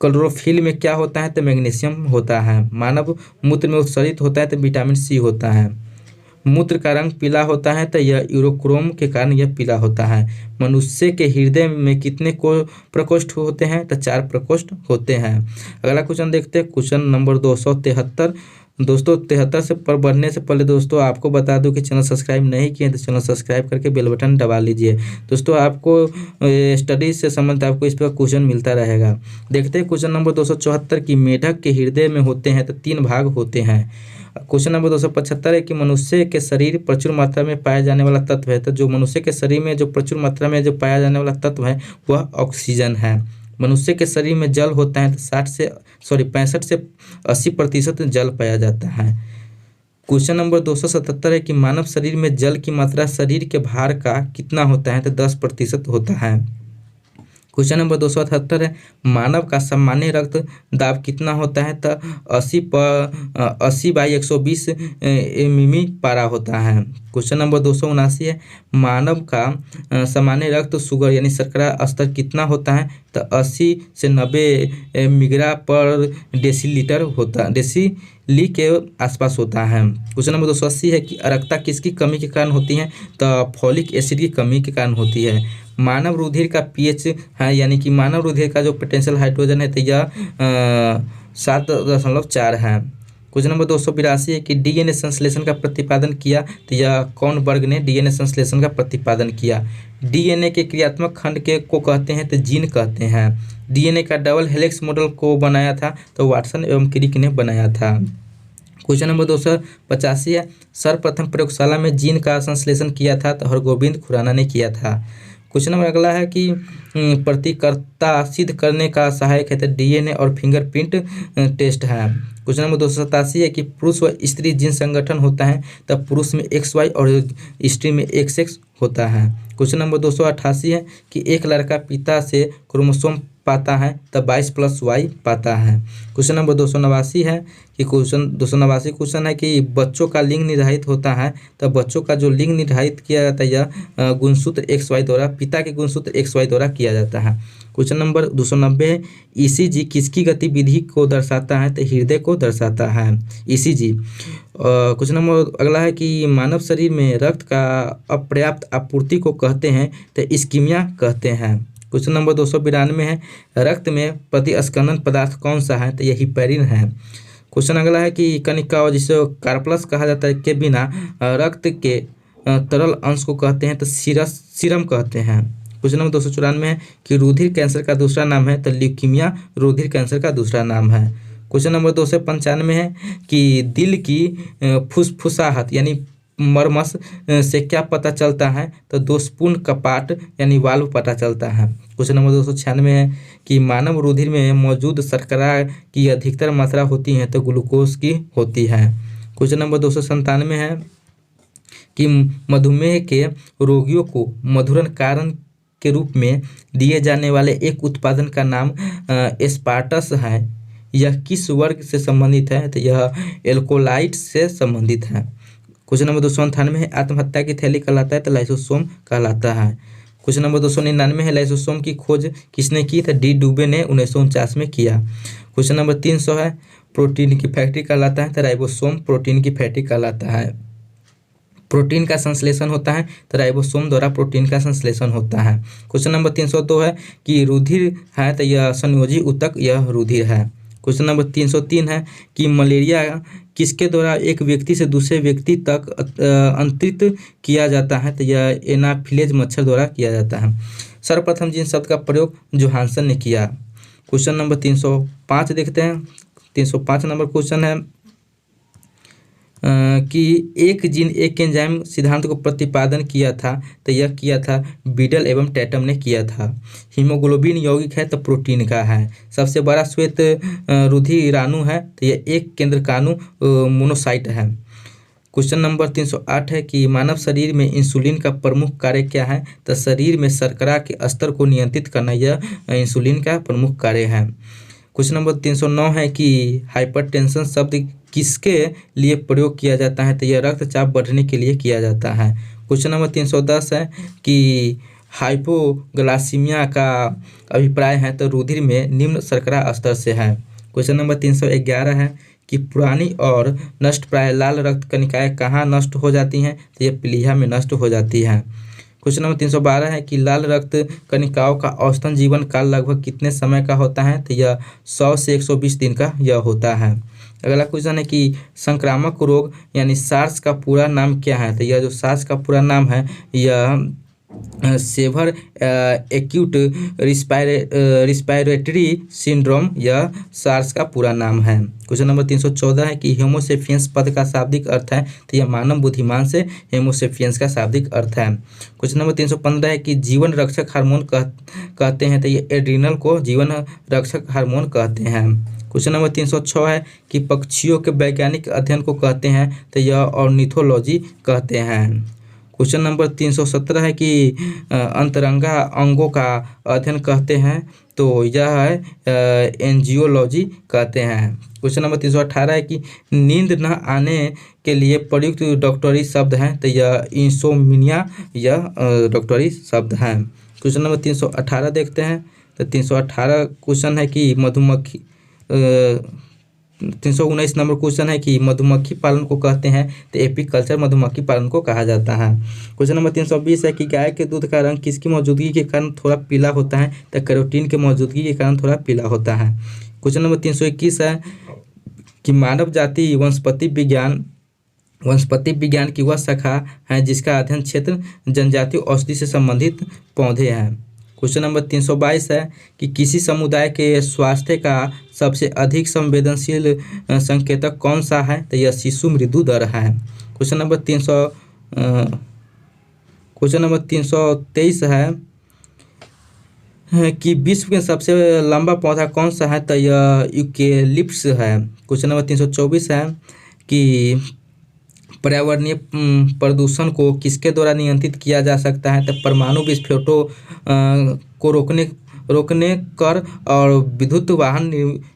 क्लोरोफिल में क्या होता है तो मैग्नीशियम होता है। मानव मूत्र में उत्सर्जित होता है तो विटामिन सी होता है। मूत्र का रंग पीला होता है तो यह यूरोक्रोम के कारण यह पीला होता है। मनुष्य के हृदय में कितने प्रकोष्ठ होते हैं तो 4 प्रकोष्ठ होते हैं। अगला क्वेश्चन देखते हैं, क्वेश्चन नंबर 273। दोस्तों 73 से पर बढ़ने से पहले दोस्तों आपको बता दूं कि चैनल सब्सक्राइब नहीं किए तो चैनल सब्सक्राइब करके बेल बटन दबा लीजिए। दोस्तों आपको स्टडी से संबंधित आपको इस पर क्वेश्चन मिलता रहेगा। देखते हैं क्वेश्चन नंबर 274 की मेढक के हृदय में होते हैं तो 3 भाग होते हैं। क्वेश्चन नंबर 275 है कि मनुष्य के शरीर प्रचुर मात्रा में पाया जाने वाला तत्व है तो जो मनुष्य के शरीर में जो प्रचुर मात्रा में जो पाया जाने वाला तत्व है वह ऑक्सीजन है। मनुष्य के शरीर में जल होता है तो 65 से 80% जल पाया जाता है। क्वेश्चन नंबर 277 है कि मानव शरीर में जल की मात्रा शरीर के भार का कितना होता है तो 10% होता है। क्वेश्चन नंबर 278 है मानव का सामान्य रक्त दाब कितना होता है तो 80/120 मिमी पारा होता है। क्वेश्चन नंबर 279 है मानव का सामान्य रक्त शुगर यानी शर्करा स्तर कितना होता है तो 80 से 90 मिलीग्राम पर डेसीलीटर होता डेसीली के आसपास होता है। क्वेश्चन नंबर 280 है कि अरक्ता किसकी कमी के कारण होती है तो फॉलिक एसिड की कमी के कारण होती है। मानव रुधिर का पीएच है यानी कि मानव रुधिर का जो पोटेंशियल हाइड्रोजन है तो यह 7.4 है। क्वेश्चन नंबर 282 है कि डीएनए संश्लेषण का प्रतिपादन किया तो यह कौन वर्ग ने डीएनए संश्लेषण का प्रतिपादन किया। डीएनए के क्रियात्मक खंड के को कहते हैं तो जीन कहते हैं। डीएनए का डबल हेलिक्स मॉडल को बनाया था तो वाटसन एवं क्रिक ने बनाया था। क्वेश्चन नंबर 285 है सर्वप्रथम प्रयोगशाला में जीन का संश्लेषण किया था तो हरगोविंद खुराना ने किया था। क्वेश्चन नंबर अगला है कि प्रतिकर्ता सिद्ध करने का सहायक है तो डीएनए और फिंगरप्रिंट टेस्ट है। क्वेश्चन नंबर 287 है कि पुरुष व स्त्री जिन संगठन होता है तब पुरुष में XY और स्त्री में XX होता है। क्वेश्चन नंबर 288 है कि एक लड़का पिता से क्रोमोसोम पाता है तब 22+Y पाता है। क्वेश्चन नंबर 289 है कि क्वेश्चन है कि बच्चों का लिंग निर्धारित होता है तब बच्चों का जो लिंग निर्धारित किया जाता है यह गुणसूत्र XY द्वारा पिता के गुणसूत्र XY द्वारा किया जाता है। क्वेश्चन नंबर 290 है ECG किसकी गतिविधि को दर्शाता है तो हृदय को दर्शाता है ECG। क्वेश्चन नंबर अगला है कि मानव शरीर में रक्त का अपर्याप्त आपूर्ति को कहते हैं तो इस्कीमिया कहते हैं। क्वेश्चन नंबर 292 है रक्त में प्रतिस्कंदन पदार्थ कौन सा है तो यह हिपैरिन है। क्वेश्चन अगला है कि कनिका जिसे कार्पलस कहा जाता है के बिना रक्त के तरल अंश को कहते हैं तो सीरम कहते हैं। क्वेश्चन नंबर 294 है कि रुधिर कैंसर का दूसरा नाम है तो ल्यूकीमिया रुधिर कैंसर का दूसरा नाम है। क्वेश्चन नंबर 295 है कि दिल की फुसफुसाहट यानी मरमस से क्या पता चलता है तो दोषपूर्ण कपाट यानी वाल्व पता चलता है। क्वेश्चन नंबर 296 है कि मानव रुधिर में मौजूद शर्करा की अधिकतर मात्रा होती है तो ग्लूकोज की होती है। क्वेश्चन नंबर 297 है कि मधुमेह के रोगियों को मधुरन कारण के रूप में दिए जाने वाले एक उत्पादन का नाम एस्पार्टस है। यह किस वर्ग से संबंधित है तो यह एल्कोलाइट से संबंधित है। क्वेश्चन नंबर 298 है आत्महत्या की थैली कहलाता है तो लाइसोसोम कहलाता है। क्वेश्चन नंबर 299 है लाइसोसोम की खोज किसने की तो डी डुबे ने 1949 में किया। क्वेश्चन नंबर 300 है प्रोटीन की फैक्ट्री कहलाता है तो राइबोसोम प्रोटीन की फैक्ट्री कहलाता है। प्रोटीन का संश्लेषण होता है तो राइबोसोम द्वारा प्रोटीन का संश्लेषण होता है। क्वेश्चन नंबर 302 है कि रुधिर है तो यह संयोजी ऊतक यह रुधिर है। क्वेश्चन नंबर 303 है कि मलेरिया किसके द्वारा एक व्यक्ति से दूसरे व्यक्ति तक अंतरित किया जाता है? तो यह एनाफिलेज मच्छर द्वारा किया जाता है। सर्वप्रथम जिन शब्द का प्रयोग जोहानसन ने किया। क्वेश्चन नंबर 305 देखते हैं। 305 नंबर क्वेश्चन है कि एक जीन एक एंजाइम सिद्धांत को प्रतिपादन किया था? तो यह किया था बीडल एवं टैटम ने किया था। हीमोग्लोबिन यौगिक है तो प्रोटीन का है। सबसे बड़ा श्वेत रुधिराणु है तो यह एक केंद्रकाणु मोनोसाइट है। क्वेश्चन नंबर 308 है कि मानव शरीर में इंसुलिन का प्रमुख कार्य क्या है? तो शरीर में शर्करा के स्तर को नियंत्रित करना यह इंसुलिन का प्रमुख कार्य है। क्वेश्चन नंबर 309 है कि हाइपरटेंशन शब्द किसके लिए प्रयोग किया जाता है? तो यह रक्तचाप बढ़ने के लिए किया जाता है। क्वेश्चन नंबर 310 है कि हाइपोग्लासीमिया का अभिप्राय है तो रुधिर में निम्न शर्करा स्तर से है। क्वेश्चन नंबर 311 है कि पुरानी और नष्ट प्राय लाल रक्त कणिकाएं कहाँ नष्ट हो जाती हैं? तो यह प्लीहा में नष्ट हो जाती है। क्वेश्चन नंबर 312 है कि लाल रक्त कणिकाओं का औसतन जीवन काल लगभग कितने समय का होता है? तो यह 100 से 120 दिन का यह होता है। अगला क्वेश्चन है कि संक्रामक रोग यानी सार्स का पूरा नाम क्या है? तो यह जो सार्स का पूरा नाम है यह सेवर एक्यूट रिस्पायरेटरी सिंड्रोम यह सार्स का पूरा नाम है। क्वेश्चन नंबर 314 है कि होमोसेपियंस पद का शाब्दिक अर्थ है? तो यह मानव बुद्धिमान से होमोसेपियंस का शाब्दिक अर्थ है। क्वेश्चन नंबर 315 है कि जीवन रक्षक हार्मोन कहते हैं? तो ये एड्रिनल को जीवन रक्षक हार्मोन कहते हैं। क्वेश्चन नंबर 306 है कि पक्षियों के वैज्ञानिक अध्ययन को कहते हैं? तो यह ऑर्निथोलॉजी कहते हैं। क्वेश्चन नंबर 317 है कि अंतरंगा अंगों का अध्ययन कहते हैं? तो यह है एंजियोलॉजी कहते हैं। क्वेश्चन नंबर 318 है कि नींद न आने के लिए प्रयुक्त डॉक्टरी शब्द है? तो यह इंसोम्निया यह डॉक्टरी शब्द है। क्वेश्चन नंबर 318 देखते हैं। तो 318 क्वेश्चन है कि मधुमक्खी 319 नंबर क्वेश्चन है कि मधुमक्खी पालन को कहते हैं? तो एपीकल्चर मधुमक्खी पालन को कहा जाता है। क्वेश्चन नंबर 320 है कि गाय के दूध का रंग किसकी मौजूदगी के कारण थोड़ा पीला होता है? तो कैरोटीन के मौजूदगी के कारण थोड़ा पीला होता है। क्वेश्चन नंबर 321 है कि मानव जाति वनस्पति विज्ञान की वह शाखा है जिसका अध्ययन क्षेत्र जनजातीय औषधि से संबंधित पौधे हैं। क्वेश्चन नंबर 322 है कि किसी समुदाय के स्वास्थ्य का सबसे अधिक संवेदनशील संकेतक कौन सा है? तो यह शिशु मृत्यु दर है। क्वेश्चन नंबर 323 है कि विश्व में सबसे लंबा पौधा कौन सा है? तो यह यूकेलिप्टस है। क्वेश्चन नंबर 324 है कि पर्यावरणीय प्रदूषण को किसके द्वारा नियंत्रित किया जा सकता है? तो परमाणु विस्फोटों को रोकने कर और विद्युत वाहन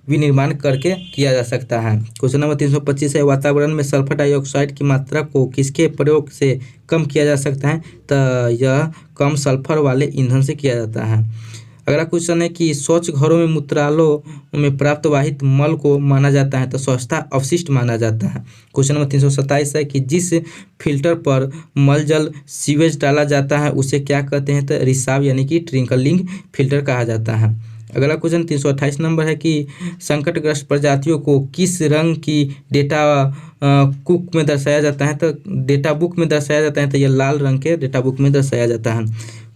विनिर्माण करके किया जा सकता है। क्वेश्चन नंबर 325 है वातावरण में सल्फर डाइऑक्साइड की मात्रा को किसके प्रयोग से कम किया जा सकता है? तो यह कम सल्फर वाले ईंधन से किया जाता है। अगला क्वेश्चन है कि स्वच्छ घरों में मूत्रालयों में प्राप्त वाहित मल को माना जाता है? तो स्वच्छता अवशिष्ट माना जाता है। क्वेश्चन नंबर 327 है कि जिस फिल्टर पर मल जल सीवेज डाला जाता है उसे क्या कहते हैं? तो रिसाव यानी कि ट्रिंकलिंग फिल्टर कहा जाता है। अगला क्वेश्चन 328 नंबर है कि संकटग्रस्त प्रजातियों को किस रंग की डेटा बुक में दर्शाया जाता है? तो डेटा बुक में दर्शाया जाता है तो यह लाल रंग के डेटा बुक में दर्शाया जाता है।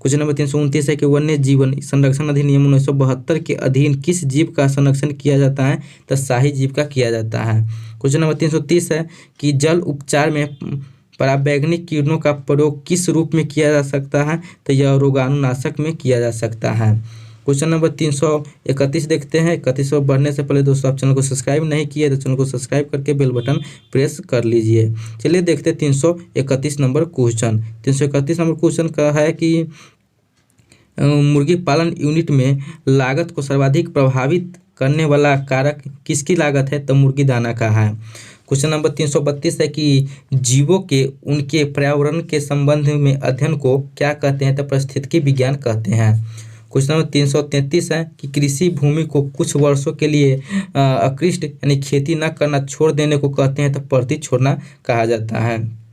क्वेश्चन नंबर 329 है कि वन्य जीवन संरक्षण अधिनियम 1972 के अधीन किस जीव का संरक्षण किया जाता है? तो शाही जीव का किया जाता है। क्वेश्चन नंबर 330 है कि जल उपचार में पराबैंगनी किरणों का प्रयोग किस रूप में किया जा सकता है? तो यह रोगाणुनाशक में किया जा सकता है। क्वेश्चन नंबर 331 देखते हैं। 31 पर बढ़ने से पहले दोस्तों आप चैनल को सब्सक्राइब नहीं किए तो चैनल को सब्सक्राइब करके बेल बटन प्रेस कर लीजिए। चलिए देखते हैं 331 नंबर क्वेश्चन। 331 नंबर क्वेश्चन का है कि मुर्गी पालन यूनिट में लागत को सर्वाधिक प्रभावित करने वाला कारक किसकी लागत है? तो मुर्गी दाना का है। क्वेश्चन नंबर 332 है कि जीवों के उनके पर्यावरण के संबंध में अध्ययन को क्या कहते हैं? तो पारिस्थितिकी विज्ञान कहते हैं। क्वेश्चन नंबर 333 है कि कृषि भूमि को कुछ वर्षों के लिए अकृष्ट यानी खेती न करना छोड़ देने को कहते हैं? तो परती छोड़ना कहा जाता है।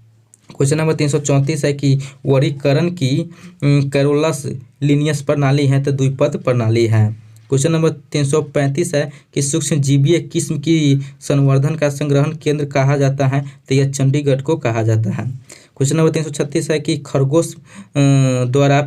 क्वेश्चन नंबर 334 है कि वर्गीकरण की कैरोलस लिनियस प्रणाली है? तो द्विपद प्रणाली है। क्वेश्चन नंबर 335 है कि सूक्ष्म जीवीय किस्म की संवर्धन का संग्रहण केंद्र कहा जाता है, तो यह चंडीगढ़ को कहा जाता है। क्वेश्चन नंबर 336 है कि खरगोश द्वारा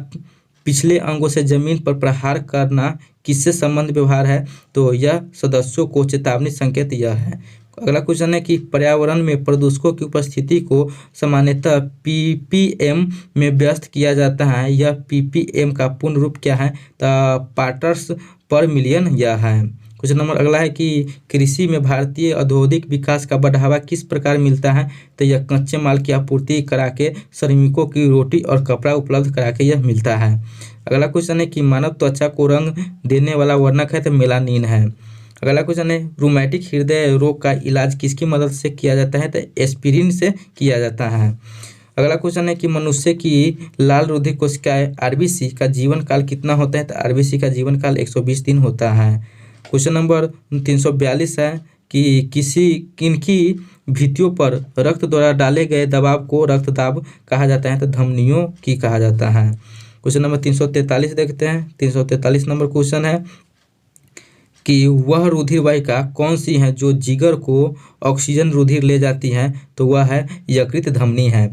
पिछले अंगों से जमीन पर प्रहार करना किससे संबंध व्यवहार है, तो यह सदस्यों को चेतावनी संकेत यह है। अगला क्वेश्चन है कि पर्यावरण में प्रदूषकों की उपस्थिति को सामान्यतः पीपीएम में व्यक्त किया जाता है। यह पीपीएम का पूर्ण रूप क्या है, तो पार्ट्स पर मिलियन यह है। क्वेश्चन नंबर अगला है कि कृषि में भारतीय औद्योगिक विकास का बढ़ावा किस प्रकार मिलता है, तो यह कच्चे माल की आपूर्ति करा के, श्रमिकों की रोटी और कपड़ा उपलब्ध करा के यह मिलता है। अगला क्वेश्चन है कि मानव त्वचा को रंग देने वाला वर्णक है, तो मेलानिन है। अगला क्वेश्चन है रूमेटिक हृदय रोग का इलाज किसकी मदद से किया जाता है, तो एस्पिरिन से किया जाता है। अगला क्वेश्चन है कि मनुष्य की लाल रुधिर कोशिकाएं आरबीसी का जीवन काल कितना होता है, तो आरबीसी का जीवन काल 120 दिन होता है। क्वेश्चन नंबर 342 है कि किनकी भित्तियों पर रक्त द्वारा डाले गए दबाव को रक्तदाब कहा जाता है, तो धमनियों की कहा जाता है। क्वेश्चन नंबर 343 देखते हैं। 343 नंबर क्वेश्चन है कि वह रुधिर वाहिका कौन सी है जो जिगर को ऑक्सीजन रुधिर ले जाती है, तो वह है यकृत धमनी है।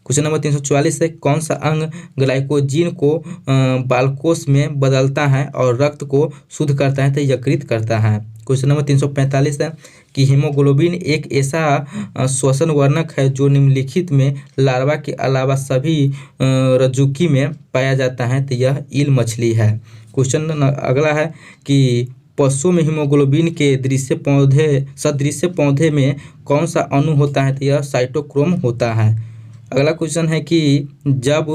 क्वेश्चन नंबर 344 है कौन सा अंग ग्लाइकोजीन को बालकोष में बदलता है और रक्त को शुद्ध करता है, तो यकृत करता है। क्वेश्चन नंबर 345 है कि हीमोग्लोबिन एक ऐसा श्वसन वर्णक है जो निम्नलिखित में लार्वा के अलावा सभी रज्जुकी में पाया जाता है, तो यह ईल मछली है। क्वेश्चन अगला है कि पशुओं में हीमोग्लोबिन के सदृश्य पौधे में कौन सा अणु होता है, तो यह साइटोक्रोम होता है। अगला क्वेश्चन है कि जब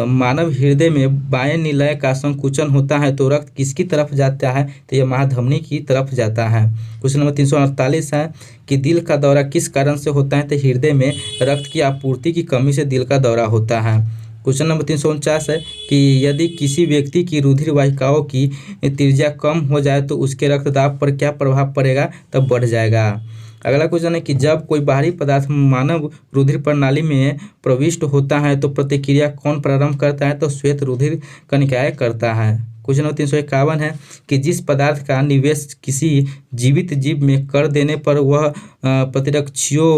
मानव हृदय में बाएं निलय का संकुचन होता है तो रक्त किसकी तरफ जाता है, तो यह महाधमनी की तरफ जाता है। क्वेश्चन नंबर 348 है कि दिल का दौरा किस कारण से होता है, तो हृदय में रक्त की आपूर्ति की कमी से दिल का दौरा होता है। क्वेश्चन नंबर 349 है कि यदि किसी व्यक्ति की रुधिर वाहिकाओं की त्रिज्या कम हो जाए तो उसके रक्तदाब पर क्या प्रभाव पड़ेगा, तब बढ़ जाएगा। अगला क्वेश्चन है कि जब कोई बाहरी पदार्थ मानव रुधिर प्रणाली में प्रविष्ट होता है तो प्रतिक्रिया कौन प्रारंभ करता है, तो श्वेत रुधिर कणिकाएं करता है। क्वेश्चन नंबर 351 है कि जिस पदार्थ का निवेश किसी जीवित जीव में कर देने पर वह प्रतिरक्षियों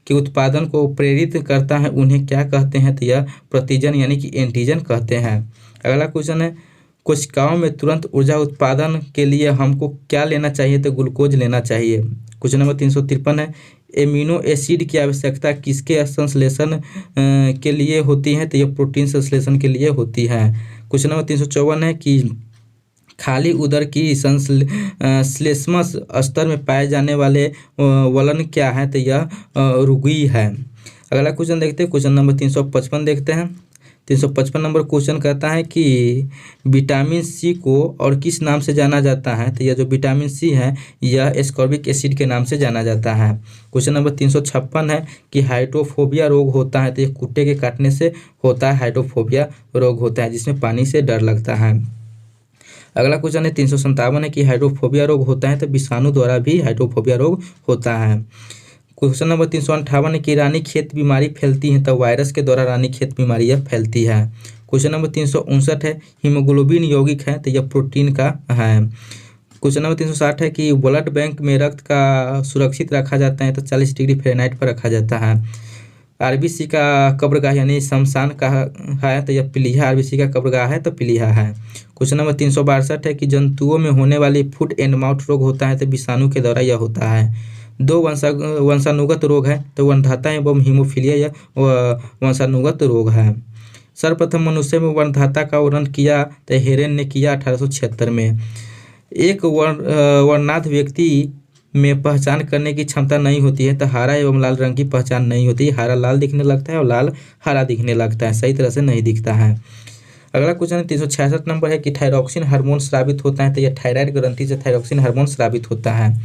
के उत्पादन को प्रेरित करता है, उन्हें क्या कहते हैं, तो यह प्रतिजन यानी कि एंटीजन कहते हैं। अगला क्वेश्चन है कोशिकाओं में तुरंत ऊर्जा उत्पादन के लिए हमको क्या लेना चाहिए, तो ग्लूकोज लेना चाहिए। क्वेश्चन नंबर 353 है एमिनो एसिड की आवश्यकता किसके संश्लेषण के लिए होती है, तो यह प्रोटीन संश्लेषण के लिए होती है। क्वेश्चन नंबर 354 है कि खाली उदर की श्लेष्मस स्तर में पाए जाने वाले वलन क्या है, तो यह रुगुई है। अगला क्वेश्चन देखते हैं। क्वेश्चन नंबर 355 देखते हैं। 355 नंबर क्वेश्चन कहता है कि विटामिन सी को और किस नाम से जाना जाता है, तो यह जो विटामिन सी है यह एस्कॉर्बिक एसिड के नाम से जाना जाता है। क्वेश्चन नंबर 356 है कि हाइड्रोफोबिया रोग होता है, तो यह कुत्ते के काटने से होता है। हाइड्रोफोबिया रोग होता है जिसमें पानी से डर लगता है। अगला क्वेश्चन है 357 है कि हाइड्रोफोबिया रोग होता है, तो विषाणु द्वारा भी हाइड्रोफोबिया रोग होता है। क्वेश्चन नंबर 358 है कि रानीखेत बीमारी फैलती है, तो वायरस के द्वारा रानीखेत बीमारी यह फैलती है। क्वेश्चन नंबर 359 है हीमोग्लोबिन यौगिक है, तो यह प्रोटीन का है। क्वेश्चन नंबर 360 है कि ब्लड बैंक में रक्त का सुरक्षित रखा जाता है, तो 40 डिग्री फ़ारेनहाइट पर रखा जाता है। आरबीसी का कब्रगाह यानी शमशान का है, तो यह पीलिया आरबीसी का कब्रगाह है, तो पीलिया है। क्वेश्चन नंबर 362 है कि जंतुओं में होने वाली फुट एंड माउथ रोग होता है, तो विषाणु के द्वारा यह होता है। दो वंशानुगत रोग है, तो वनधाता एवं हीमोफीलिया यह वंशानुगत रोग है। सर्वप्रथम मनुष्य में वनधाता का वर्णन किया तो हेरेन ने किया 1876 में। एक वर्णांध व्यक्ति में पहचान करने की क्षमता नहीं होती है, तो हरा एवं लाल रंग की पहचान नहीं होती। हरा लाल दिखने लगता है और लाल हरा दिखने लगता है, सही तरह से नहीं दिखता है। अगला क्वेश्चन 366 नंबर है कि थायरॉक्सिन हार्मोन स्रावित होता है, तो यह थायराइड ग्रंथि से थायरॉक्सिन हार्मोन स्रावित होता है।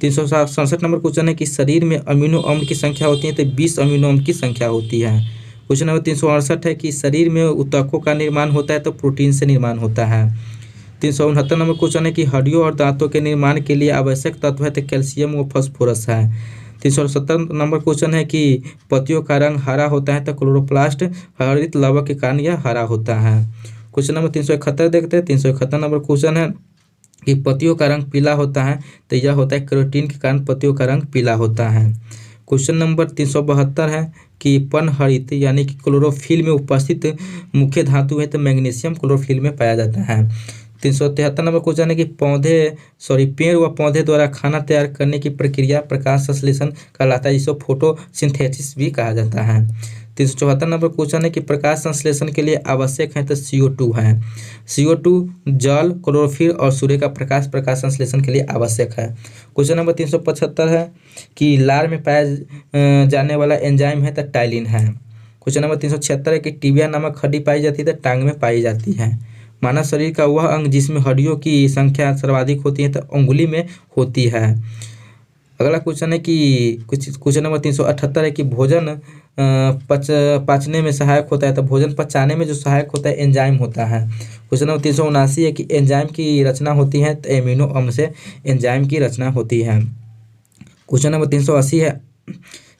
367 नंबर क्वेश्चन है कि शरीर में अमीनो अम्ल की संख्या होती है, तो 20 अमीनो अम्ल की संख्या होती है। क्वेश्चन नंबर 368 है कि शरीर में ऊतकों का निर्माण होता है, तो प्रोटीन से निर्माण होता है। 369 नंबर क्वेश्चन है कि हड्डियों और दांतों के निर्माण के लिए आवश्यक तत्व है, तो कैल्शियम व फास्फोरस है। 370 नंबर क्वेश्चन है कि पत्तियों का रंग हरा होता है, तो क्लोरोप्लास्ट हरित लवक के कारण यह हरा होता है। क्वेश्चन नंबर 371 देखते हैं। 371 नंबर क्वेश्चन है कि पत्तियों का रंग पीला होता है, तो यह होता है कैरोटीन के कारण पत्तियों का रंग पीला होता है। क्वेश्चन नंबर 372 है कि पर्णहरित यानी कि क्लोरोफिल में उपस्थित मुख्य धातु है, तो मैग्नीशियम क्लोरोफिल में पाया जाता है। 373 नंबर क्वेश्चन है कि पेड़ व पौधे द्वारा खाना तैयार करने की प्रक्रिया प्रकाश संश्लेषण कहलाता है, जिसको फोटोसिंथेसिस भी कहा जाता है। 374 नंबर क्वेश्चन है कि प्रकाश संश्लेषण के लिए आवश्यक है, तो CO2 है। CO2 जल, क्लोरोफिल और सूर्य का प्रकाश संश्लेषण के लिए आवश्यक है। क्वेश्चन नंबर 375 है कि लार में पाया जाने वाला एंजाइम है, तो टाइलिन है। क्वेश्चन नंबर 376 है कि टिबिया नामक हड्डी पाई जाती है, तो टांग में पाई जाती है। मानव शरीर का वह अंग जिसमें हड्डियों की संख्या सर्वाधिक होती है, तो उंगली में होती है। अगला क्वेश्चन है कि क्वेश्चन नंबर 378 है कि भोजन पचने में सहायक होता है, तो भोजन पचाने में जो सहायक होता है एंजाइम होता है। क्वेश्चन नंबर 379 है कि एंजाइम की रचना होती है, तो एमिनो अम्ल से एंजाइम की रचना होती है। क्वेश्चन नंबर 380 है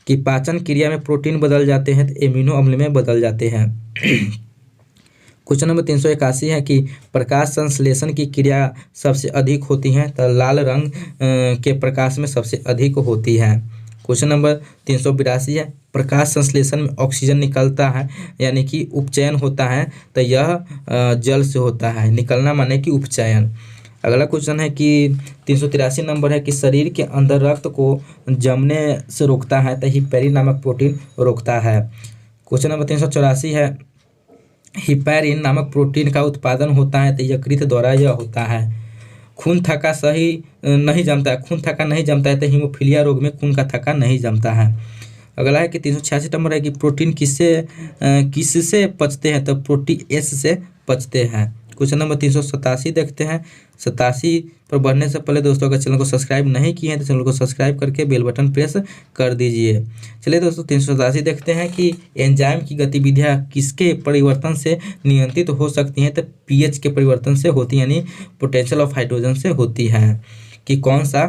कि पाचन क्रिया में प्रोटीन बदल जाते हैं, तो एमिनो अम्ल में बदल जाते हैं। क्वेश्चन नंबर 381 है कि प्रकाश संश्लेषण की क्रिया सबसे अधिक होती है, तो लाल रंग के प्रकाश में सबसे अधिक होती है। क्वेश्चन नंबर 382 है प्रकाश संश्लेषण में ऑक्सीजन निकलता है यानी कि उपचयन होता है, तो यह जल से होता है। निकलना माने कि उपचयन। अगला क्वेश्चन है कि 383 नंबर है कि शरीर के अंदर रक्त को जमने से रोकता है, तो हिपैरिन नामक प्रोटीन रोकता है। क्वेश्चन नंबर 384 है हिपैरिन नामक प्रोटीन का उत्पादन होता है, तो यकृत द्वारा यह होता है। खून थक्का नहीं जमता है, तो हीमोफीलिया रोग में खून का थक्का नहीं जमता है। अगला है कि 386 नंबर है कि प्रोटीन किससे पचते हैं, तो प्रोटीएस से पचते हैं। क्वेश्चन नंबर 387 देखते हैं। 87 पर बढ़ने से पहले दोस्तों अगर चैनल को सब्सक्राइब नहीं किए हैं तो चैनल को सब्सक्राइब करके बेल बटन प्रेस कर दीजिए। चलिए दोस्तों 387 देखते हैं कि एंजाइम की गतिविधियाँ किसके परिवर्तन से नियंत्रित हो सकती हैं, तो पीएच के परिवर्तन से होती है, यानी पोटेंशियल ऑफ हाइड्रोजन से होती है कि कौन सा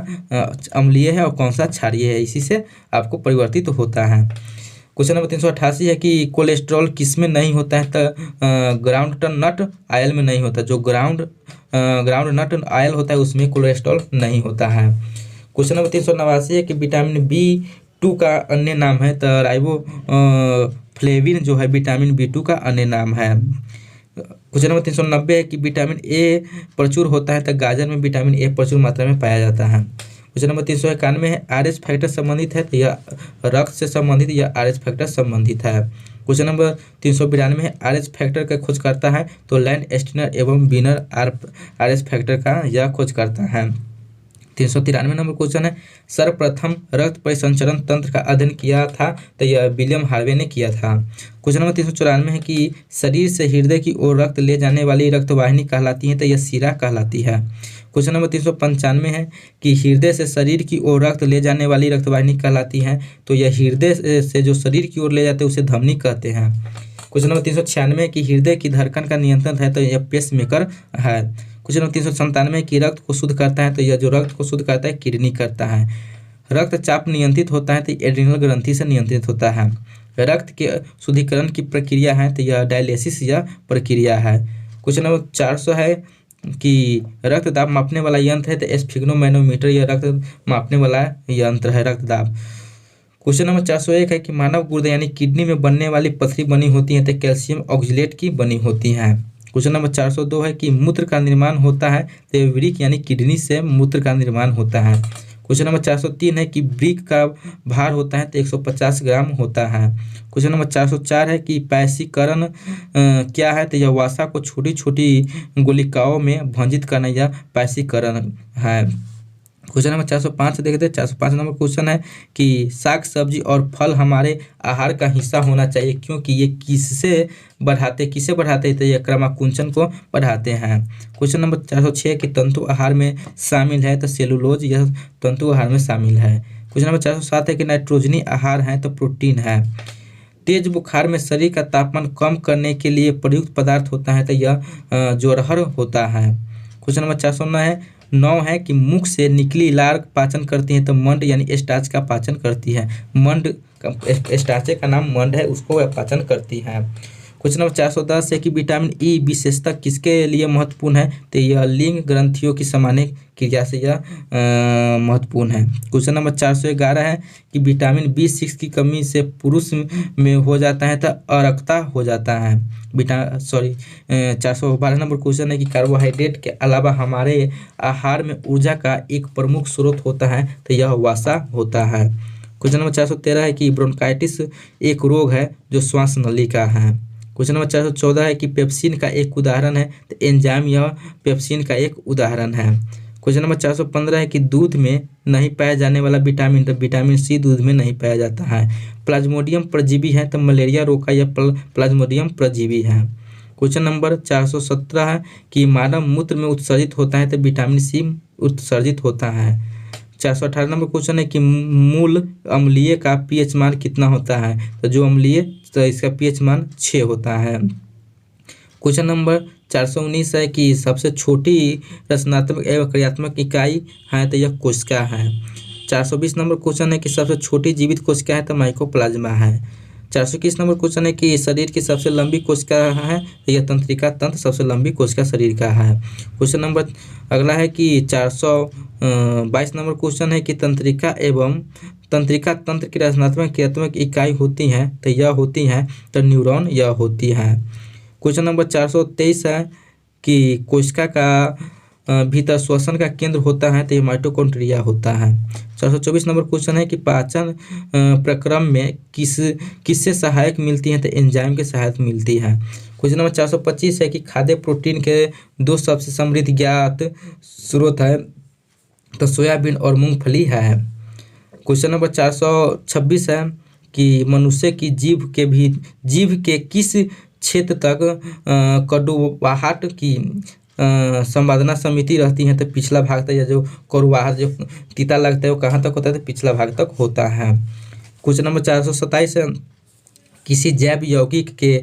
अम्लीय है और कौन सा क्षारीय है, इसी से आपको परिवर्तित होता है। क्वेश्चन नंबर 388 है कि कोलेस्ट्रॉल किस में नहीं होता है, तो ग्राउंड नट ऑयल में नहीं होता। जो ग्राउंड नट ऑयल होता है उसमें कोलेस्ट्रॉल नहीं होता है। क्वेश्चन नंबर 389 है कि विटामिन B2 का अन्य नाम है, तो राइबोफ्लेविन जो है विटामिन B2 का अन्य नाम है। क्वेश्चन नंबर 390 है कि विटामिन ए प्रचुर होता है, तो गाजर में विटामिन ए प्रचुर मात्रा में पाया जाता है। क्वेश्चन नंबर 391 है RH फैक्टर संबंधित है, तो यह रक्त से संबंधित या RH फैक्टर संबंधित है। क्वेश्चन नंबर 392 है RH फैक्टर का खोज करता है, तो लैंड एस्टिनर एवं बीनर RH फैक्टर का यह खोज करता है। 393 नंबर क्वेश्चन है सर्वप्रथम रक्त परिसंचरण तंत्र का अध्ययन किया था, तो यह विलियम हार्वे ने किया था। क्वेश्चन नंबर 394 है कि शरीर से हृदय की ओर रक्त ले जाने वाली रक्तवाहिनी कहलाती है, तो यह शिरा कहलाती है। क्वेश्चन नंबर 395 है कि हृदय से शरीर की ओर रक्त ले जाने वाली रक्तवाहिनी कहलाती है, तो यह हृदय से जो शरीर की ओर ले जाते हैं उसे धमनी कहते हैं। क्वेश्चन नंबर 396 है कि हृदय की धड़कन का नियंत्रण है, तो यह पेसमेकर है। क्वेश्चन नंबर 397 की रक्त को शुद्ध करता है, तो यह जो रक्त को शुद्ध करता है किडनी करता है। रक्तचाप नियंत्रित होता है, तो एड्रिनल ग्रंथि से नियंत्रित होता है। रक्त के शुद्धिकरण की प्रक्रिया है, तो यह डायलिसिस या प्रक्रिया है। क्वेश्चन नंबर 400 है कि रक्त दाब मापने वाला यंत्र है, तो स्फिग्नोमैनोमीटर यह रक्त मापने वाला यंत्र है रक्त दाब। क्वेश्चन नंबर 401 है कि मानव गुर्दे यानी किडनी में बनने वाली पथरी बनी होती है, तो कैल्शियम ऑक्जेलेट की बनी होती है। क्वेश्चन नंबर 402 है कि मूत्र का निर्माण होता है, तो वृक्क यानी किडनी से मूत्र का निर्माण होता है। क्वेश्चन नंबर 403 है कि वृक्क का भार होता है, तो 150 ग्राम होता है। क्वेश्चन नंबर 404 है कि पैसीकरण क्या है, तो यह वसा को छोटी छोटी गुलिकाओं में भंजित करना यह पैसीकरण है। क्वेश्चन नंबर 405 देखते हैं। 405 नंबर क्वेश्चन है कि साग सब्जी और फल हमारे आहार का हिस्सा होना चाहिए, क्योंकि ये किसे बढ़ाते हैं, तो ये क्रमाकुंचन को बढ़ाते हैं। क्वेश्चन नंबर 406 कि तंतु आहार में शामिल है, तो सेलुलोज यह तंतु आहार में शामिल है। क्वेश्चन नंबर 407 है कि नाइट्रोजनी आहार है, तो प्रोटीन है। तेज बुखार में शरीर का तापमान कम करने के लिए प्रयुक्त पदार्थ होता है, तो यह जोरहर होता है। क्वेश्चन नंबर 409 है कि मुख से निकली लार पाचन करती है, तो मंड यानी स्टार्च का पाचन करती है। मंड स्टार्च का नाम मंड है, उसको वह पाचन करती है। क्वेश्चन नंबर 410 है कि विटामिन ई विशेषता किसके लिए महत्वपूर्ण है, तो यह लिंग ग्रंथियों की सामान्य क्रिया से यह महत्वपूर्ण है। क्वेश्चन नंबर 411 है कि विटामिन B6 की कमी से पुरुष में हो जाता है तो अरक्ता हो जाता है। 412 नंबर क्वेश्चन है कि कार्बोहाइड्रेट के अलावा हमारे आहार में ऊर्जा का एक प्रमुख स्रोत होता है, तो यह वसा होता है। क्वेश्चन नंबर 413 है कि ब्रोंकाइटिस एक रोग है जो श्वास नली का है। क्वेश्चन नंबर 414 है कि पेप्सिन का एक उदाहरण है, तो एंजाइम यह पेप्सिन का एक उदाहरण है। क्वेश्चन नंबर 415 है कि दूध में नहीं पाया जाने वाला विटामिन, तो विटामिन सी दूध में नहीं पाया जाता है। प्लाज्मोडियम परजीवी है, तो मलेरिया रोग का यह प्लाज्मोडियम परजीवी है। क्वेश्चन नंबर 417 है कि मानव मूत्र में उत्सर्जित होता है, तो विटामिन सी उत्सर्जित होता है। 418 नंबर क्वेश्चन है कि मूल अम्लीय का पीएच मान कितना होता है, तो जो अम्लीय तो इसका पीएच मान 6 होता है। क्वेश्चन नंबर 419 है कि सबसे छोटी रचनात्मक एवं क्रियात्मक इकाई है, तो यह कोशिका है। 420 नंबर क्वेश्चन है कि सबसे छोटी जीवित कोशिका है, तो माइकोप्लाज्मा है। 421 नंबर क्वेश्चन है कि शरीर की सबसे लंबी कोशिका है, तो यह तंत्रिका तंत्र सबसे लंबी कोशिका शरीर का है। क्वेश्चन नंबर अगला है कि 422 नंबर क्वेश्चन है कि तंत्रिका एवं तंत्रिका तंत्र की रचनात्मक क्रियात्मक इकाई होती हैं, तो यह होती हैं तो न्यूरॉन यह होती है। क्वेश्चन नंबर 423 है कि कोशिका का भीतर श्वसन का केंद्र होता है, तो ये माइटोकॉन्ड्रिया होता है। 424 नंबर क्वेश्चन है कि पाचन प्रक्रम में किससे सहायक मिलती है, तो एंजाइम के सहायक मिलती है। क्वेश्चन नंबर 425 है कि खाद्य प्रोटीन के दो सबसे समृद्ध ज्ञात स्रोत है, तो सोयाबीन और मूंगफली है। क्वेश्चन नंबर 426 है कि मनुष्य की जीभ के किस क्षेत्र तक कड़वाहट की संवेदना समिति रहती है, तो पिछला भाग तक, या जो कड़वाहट जो तीता लगता है वो कहाँ तक होता है, तो पिछला भाग तक होता है। क्वेश्चन नंबर 427 है किसी जैव यौगिक के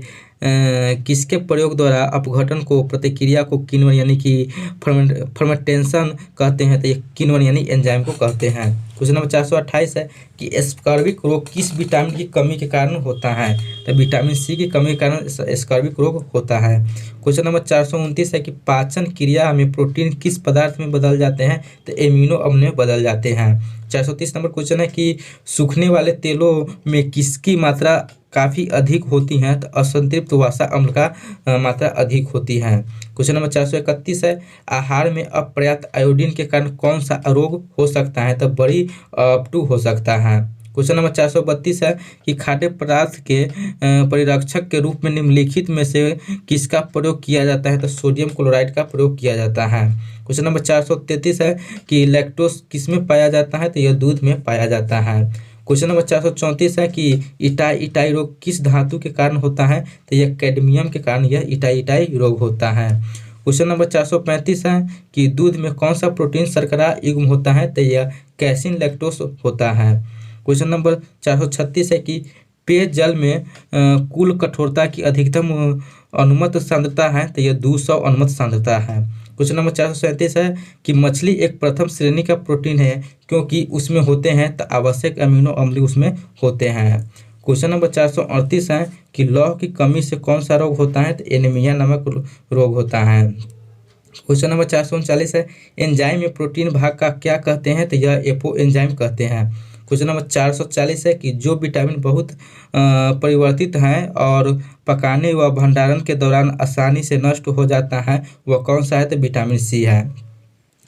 किसके प्रयोग द्वारा अपघटन को प्रतिक्रिया को किण्वन यानी कि फर्मेंटेशन कहते हैं, तो ये किण्वन यानी एंजाइम को कहते हैं। क्वेश्चन नंबर 428 है कि स्कर्विक रोग किस विटामिन की कमी के कारण होता है, तो विटामिन सी की कमी के कारण स्कर्विक रोग होता है। क्वेश्चन नंबर 429 है कि पाचन क्रिया में प्रोटीन किस पदार्थ में बदल जाते हैं, तो एमिनो अम्ल में बदल जाते हैं। 430 नंबर क्वेश्चन है कि सूखने वाले तेलों में किसकी मात्रा काफ़ी अधिक होती है, तो असंतृप्त वसा अम्ल का मात्रा अधिक होती है। क्वेश्चन नंबर 431 है आहार में अपर्याप्त आयोडीन के कारण कौन सा रोग हो सकता है, तो बड़ी अपटू हो सकता है। क्वेश्चन नंबर 432 है कि खाद्य पदार्थ के परिरक्षक के रूप में निम्नलिखित में से किसका प्रयोग किया जाता है, तो सोडियम क्लोराइड का प्रयोग किया जाता है। क्वेश्चन नंबर 433 है कि लैक्टोज किस में पाया जाता है, तो यह दूध में पाया जाता है। क्वेश्चन नंबर 434 है कि इटाई रोग किस धातु के कारण होता है, तो यह कैडमियम के कारण यह इटाई रोग होता है। क्वेश्चन नंबर 435 है कि दूध में कौन सा प्रोटीन शर्करा युग्म होता है, तो यह कैसिन लैक्टोस होता है। क्वेश्चन नंबर 436 है कि पेयजल में कुल कठोरता की अधिकतम अनुमत सांद्रता है, तो यह 200 अनुमत सांद्रता है। क्वेश्चन नंबर 437 है कि मछली एक प्रथम श्रेणी का प्रोटीन है क्योंकि उसमें होते हैं तो आवश्यक अमीनो अम्ल उसमें होते हैं। क्वेश्चन नंबर 438 है कि लौह की कमी से कौन सा रोग होता है, तो एनीमिया नामक रोग होता है। क्वेश्चन नंबर 439 है एंजाइम में प्रोटीन भाग का क्या कहते हैं, तो यह एपो एंजाइम कहते हैं। क्वेश्चन नंबर 440 है कि जो विटामिन बहुत परिवर्तित हैं और पकाने व भंडारण के दौरान आसानी से नष्ट हो जाता है वह कौन सा है, तो विटामिन सी है।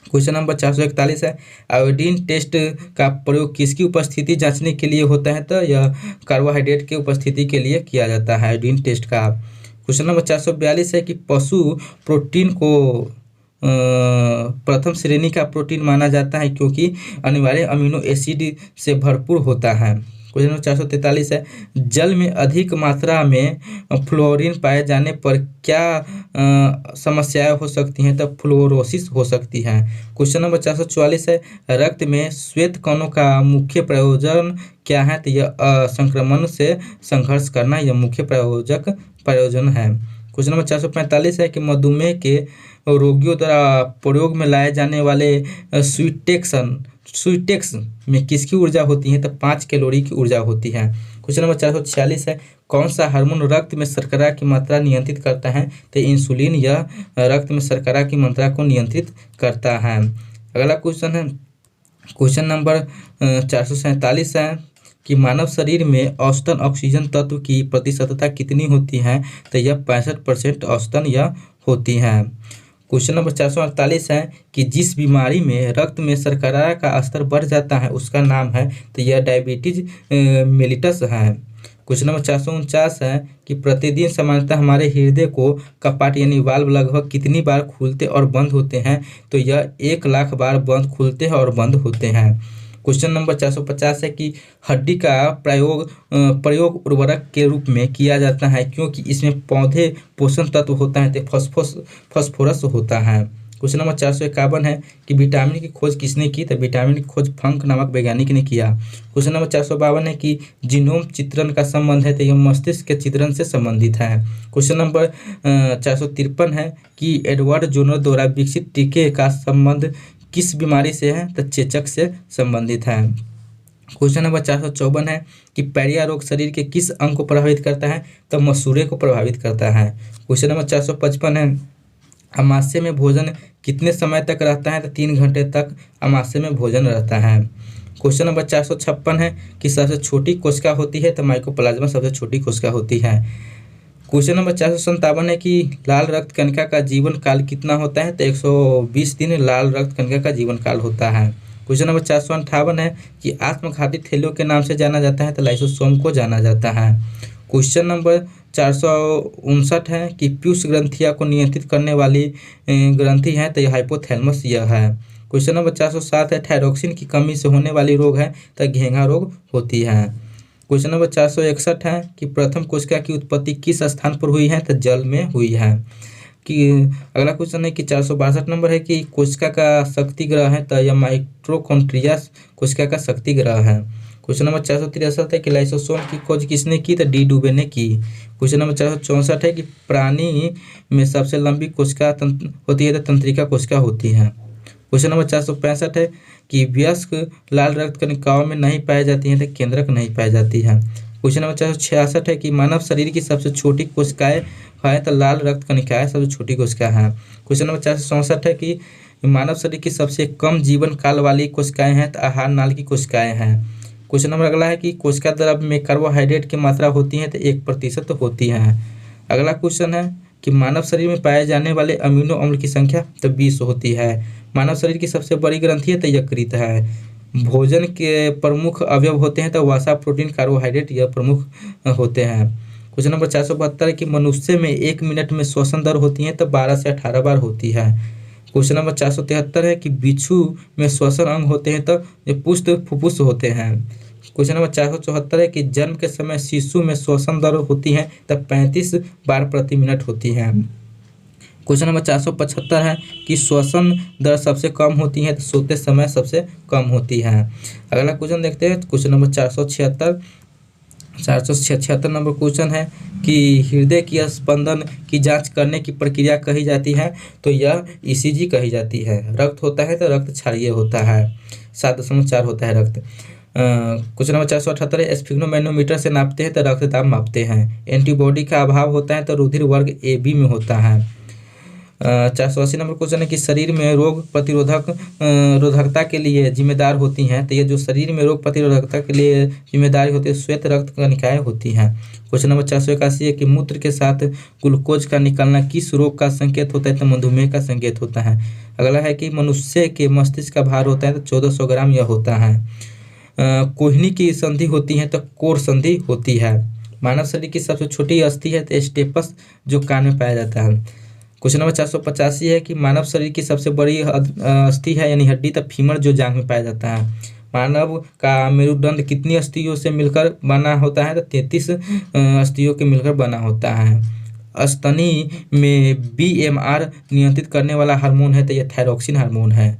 क्वेश्चन नंबर 441 है आयोडीन टेस्ट का प्रयोग किसकी उपस्थिति जांचने के लिए होता है, तो यह कार्बोहाइड्रेट की उपस्थिति के लिए किया जाता है आयोडीन टेस्ट का। क्वेश्चन नंबर 442 है कि पशु प्रोटीन को प्रथम श्रेणी का प्रोटीन माना जाता है क्योंकि अनिवार्य अमीनो एसिड से भरपूर होता है। क्वेश्चन नंबर 443 है जल में अधिक मात्रा में फ्लोरीन पाए जाने पर क्या समस्याएं हो सकती हैं, तो फ्लोरोसिस हो सकती है। क्वेश्चन नंबर 444 है रक्त में श्वेत कणों का मुख्य प्रयोजन क्या है, तो यह संक्रमण से संघर्ष करना यह मुख्य प्रयोजन है। क्वेश्चन नंबर 445 है कि मधुमेह के रोगियों द्वारा प्रयोग में लाए जाने वाले स्वीटेक्स में किसकी ऊर्जा होती है, तो 5 कैलोरी की ऊर्जा होती है। क्वेश्चन नंबर 446 है, कौन सा हार्मोन रक्त में शर्करा की मात्रा नियंत्रित करता है? तो इंसुलिन यह रक्त में शर्करा की मात्रा को नियंत्रित करता है। अगला क्वेश्चन है क्वेश्चन नंबर 447 है कि मानव शरीर में औसतन ऑक्सीजन तत्व की प्रतिशतता कितनी होती है? तो यह 65% औसतन यह होती है। क्वेश्चन नंबर 448 है कि जिस बीमारी में रक्त में शर्करा का स्तर बढ़ जाता है उसका नाम है? तो यह डायबिटीज मेलिटस है। क्वेश्चन नंबर 449 है कि प्रतिदिन सामान्यतः हमारे हृदय को कपाट यानी वाल्व लगभग कितनी बार खुलते और बंद होते हैं? तो यह 1,00,000 बार बंद खुलते हैं और बंद होते हैं। क्वेश्चन नंबर 450 है कि हड्डी का प्रयोग उर्वरक के रूप में किया जाता है क्योंकि इसमें पौधे पोषण तत्व होता है, तो फॉस्फोरस होता है। क्वेश्चन नंबर 451 है कि विटामिन की खोज किसने की? तो विटामिन की खोज फंक नामक वैज्ञानिक ने किया। क्वेश्चन नंबर 452 है कि जीनोम चित्रण का संबंध है? तो यह मस्तिष्क के चित्रण से संबंधित है। क्वेश्चन नंबर 453 है कि एडवर्ड जोनर द्वारा विकसित टीके का संबंध किस बीमारी से है? तो चेचक से संबंधित है। क्वेश्चन नंबर 454 है कि पैरिया रोग शरीर के किस अंग को प्रभावित करता है? तो मसूड़े को प्रभावित करता है। क्वेश्चन नंबर 455 है, अमाशय में भोजन कितने समय तक रहता है? तो 3 घंटे तक अमाशय में भोजन रहता है। क्वेश्चन नंबर 456 है कि सबसे छोटी कोशिका होती है? तो माइकोप्लाज्मा सबसे छोटी कोशिका होती है। क्वेश्चन नंबर 457 है कि लाल रक्त कणिका का जीवन काल कितना होता है? तो 120 दिन लाल रक्त कणिका का जीवन काल होता है। क्वेश्चन नंबर 458 है कि आत्मघाती थैलियों के नाम से जाना जाता है? तो लाइसोसोम को जाना जाता है। क्वेश्चन नंबर 459 है कि पीयूष ग्रंथिया को नियंत्रित करने वाली ग्रंथि है? तो यह हाइपोथैलेमस यह है। क्वेश्चन नंबर 407 है, थायरोक्सिन की कमी से होने वाली रोग है? तो घेंघा रोग होती है। क्वेश्चन नंबर 461 है कि प्रथम कोशिका की उत्पत्ति किस स्थान पर हुई है? तो जल में हुई है। कि अगला क्वेश्चन है कि 462 नंबर है कि कोशिका का शक्ति ग्रह है? तो यह माइटोकॉन्ड्रिया कोशिका का शक्ति ग्रह है। क्वेश्चन नंबर 463 है कि लाइसोसोम की खोज किसने की? तो डी डुबे ने की। क्वेश्चन नंबर 464 है कि प्राणी में सबसे लंबी कोशिका होती है? तो तंत्रिका कोशिका होती है। क्वेश्चन नंबर 465 है कि वयस्क लाल रक्त कणिकाओं में नहीं पाई जाती है? तो केंद्रक नहीं पाई जाती है। क्वेश्चन नंबर 466 है कि मानव शरीर की सबसे छोटी कोशिकाएं है? तो लाल रक्त कणिकाएं सबसे छोटी कोशिका है। क्वेश्चन नंबर 467 है कि मानव शरीर की सबसे कम जीवन काल वाली कोशिकाएं हैं? तो आहार नाल की कोशिकाएं हैं। क्वेश्चन नंबर अगला है कि कोशिका द्रव्य में कार्बोहाइड्रेट की मात्रा होती है? तो 1% होती है। अगला क्वेश्चन है कि मानव शरीर में पाए जाने वाले अमीनो अम्ल की संख्या? तो 20 होती है। मानव शरीर की सबसे बड़ी ग्रंथि है? तो यकृत है। भोजन के प्रमुख अवयव होते हैं? तो वसा, प्रोटीन, कार्बोहाइड्रेट यह प्रमुख होते हैं। क्वेश्चन नंबर 472 है कि मनुष्य में 1 मिनट में श्वसन दर होती है? तो 12 से 18 बार होती है। क्वेश्चन नंबर 473 है कि बिच्छू में श्वसन अंग होते हैं? तो ये पुष्ट फुफ्फुस होते हैं। क्वेश्चन नंबर 474 है कि जन्म के समय शिशु में श्वसन दर होती है? तो 35 बार प्रति मिनट होती है। क्वेश्चन नंबर 475 है कि श्वसन दर सबसे कम होती है? तो सोते समय सबसे कम होती है। अगला क्वेश्चन देखते हैं। क्वेश्चन नंबर 476 नंबर क्वेश्चन है कि हृदय की स्पंदन की जांच करने की प्रक्रिया कही जाती है? तो यह ईसीजी कही जाती है। रक्त होता है तो रक्त क्षारीय होता है, 7.4 होता है रक्त। क्वेश्चन नंबर 478 है, स्फिग्नोमैनोमीटर से नापते हैं तो रक्तदाब मापते हैं। एंटीबॉडी का अभाव होता है तो रुधिर वर्ग AB में होता है। 480 नंबर क्वेश्चन है कि शरीर में रोग रोधकता के लिए जिम्मेदार होती हैं? तो ये जो शरीर में रोग प्रतिरोधकता के लिए जिम्मेदारी होती है श्वेत रक्त कणिकाएं होती हैं। क्वेश्चन नंबर 481 है कि मूत्र के साथ ग्लूकोज का निकलना किस रोग का संकेत होता है? तो मधुमेह का संकेत होता है। अगला है कि मनुष्य के मस्तिष्क का भार होता है? तो 1400 ग्राम यह होता है। कोहनी की संधि होती है? तो कोर संधि होती है। मानव शरीर की सबसे छोटी अस्थि है? तो स्टेपस जो कान में पाया जाता है। क्वेश्चन नंबर 485 है कि मानव शरीर की सबसे बड़ी अस्थि है यानी हड्डी तो फीमर जो जांघ में पाया जाता है। मानव का मेरुदंड कितनी अस्थियों से मिलकर बना होता है? तो 33 अस्थियों के मिलकर बना होता है। स्तनी में BMR नियंत्रित करने वाला हार्मोन है? तो यह थायरोक्सिन हार्मोन है।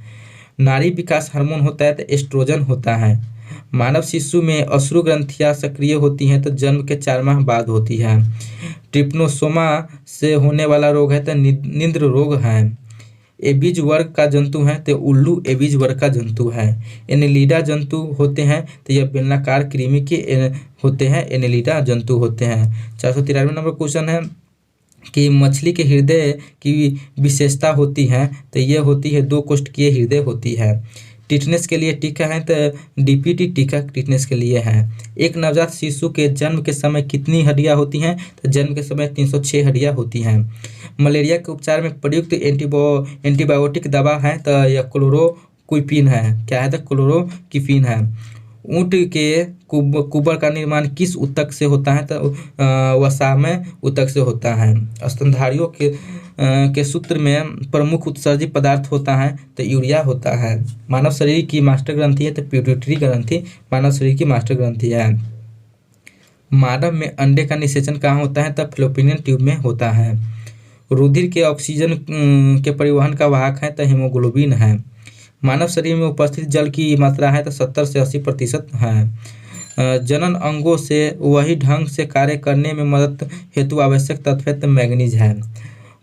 नारी विकास हार्मोन होता है? तो एस्ट्रोजन होता है। मानव शिशु में अश्रु ग्रंथियां सक्रिय होती हैं? तो जन्म के 4 माह बाद होती है। ट्रिप्नोसोमा से होने वाला रोग है? तो निद्र रोग है। एबीज वर्ग का जंतु है तो उल्लू एबीज वर्ग का जंतु है। एनेलिडा जंतु होते हैं तो यह बेलनाकार कृमि के होते हैं, एनेलिडा जंतु होते हैं। 493 नंबर क्वेश्चन है कि मछली के हृदय की विशेषता होती है तो ये होती है 2 कोष्ठकीय हृदय होती है। टिटनेस के लिए टीका है तो डीपीटी टीका टिटनेस के लिए है। एक नवजात शिशु के जन्म के समय कितनी हड्डियां होती हैं तो जन्म के समय 306 हड्डियां होती हैं। मलेरिया के उपचार में प्रयुक्त एंटीबायोटिक दवा है तो यह क्लोरोक्विन है। क्या है तो क्लोरोक्विन है। ऊँट के कुबर का निर्माण किस ऊतक से होता है तो वसामय ऊतक से होता है। स्तनधारियों के सूत्र में प्रमुख उत्सर्जी पदार्थ होता है तो यूरिया होता है। मानव शरीर की मास्टर ग्रंथि है तो पिट्यूटरी ग्रंथि मानव शरीर की मास्टर ग्रंथि है। मानव में अंडे का निषेचन कहाँ होता है तो फैलोपियन ट्यूब में होता है। रुधिर के ऑक्सीजन के परिवहन का वाहक है तो हीमोग्लोबिन है। मानव शरीर में उपस्थित जल की मात्रा है तो 70 से 80% है। जनन अंगों से वही ढंग से कार्य करने में मदद हेतु आवश्यक तत्व है तो मैग्नीज है।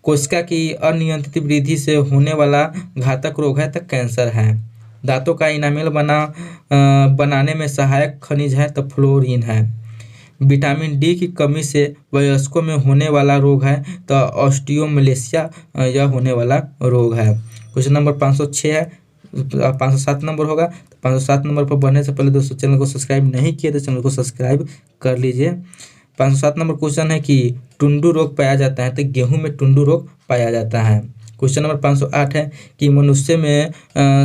कोशिका की अनियंत्रित वृद्धि से होने वाला घातक रोग है तो कैंसर है। दांतों का इनामेल बनाने में सहायक खनिज है तो फ्लोरीन है। विटामिन डी की कमी से वयस्कों में होने वाला रोग है तो ऑस्टियोमलेशिया यह होने वाला रोग है। क्वेश्चन नंबर 506 है, 507 नंबर होगा। तो 507 नंबर पर बढ़ने से पहले दोस्तों चैनल को सब्सक्राइब नहीं किए तो चैनल को सब्सक्राइब कर लीजिए। 507 नंबर क्वेश्चन है कि टुंडू रोग पाया जाता है तो गेहूं में टुंडू रोग पाया जाता है। क्वेश्चन नंबर 508 है कि मनुष्य में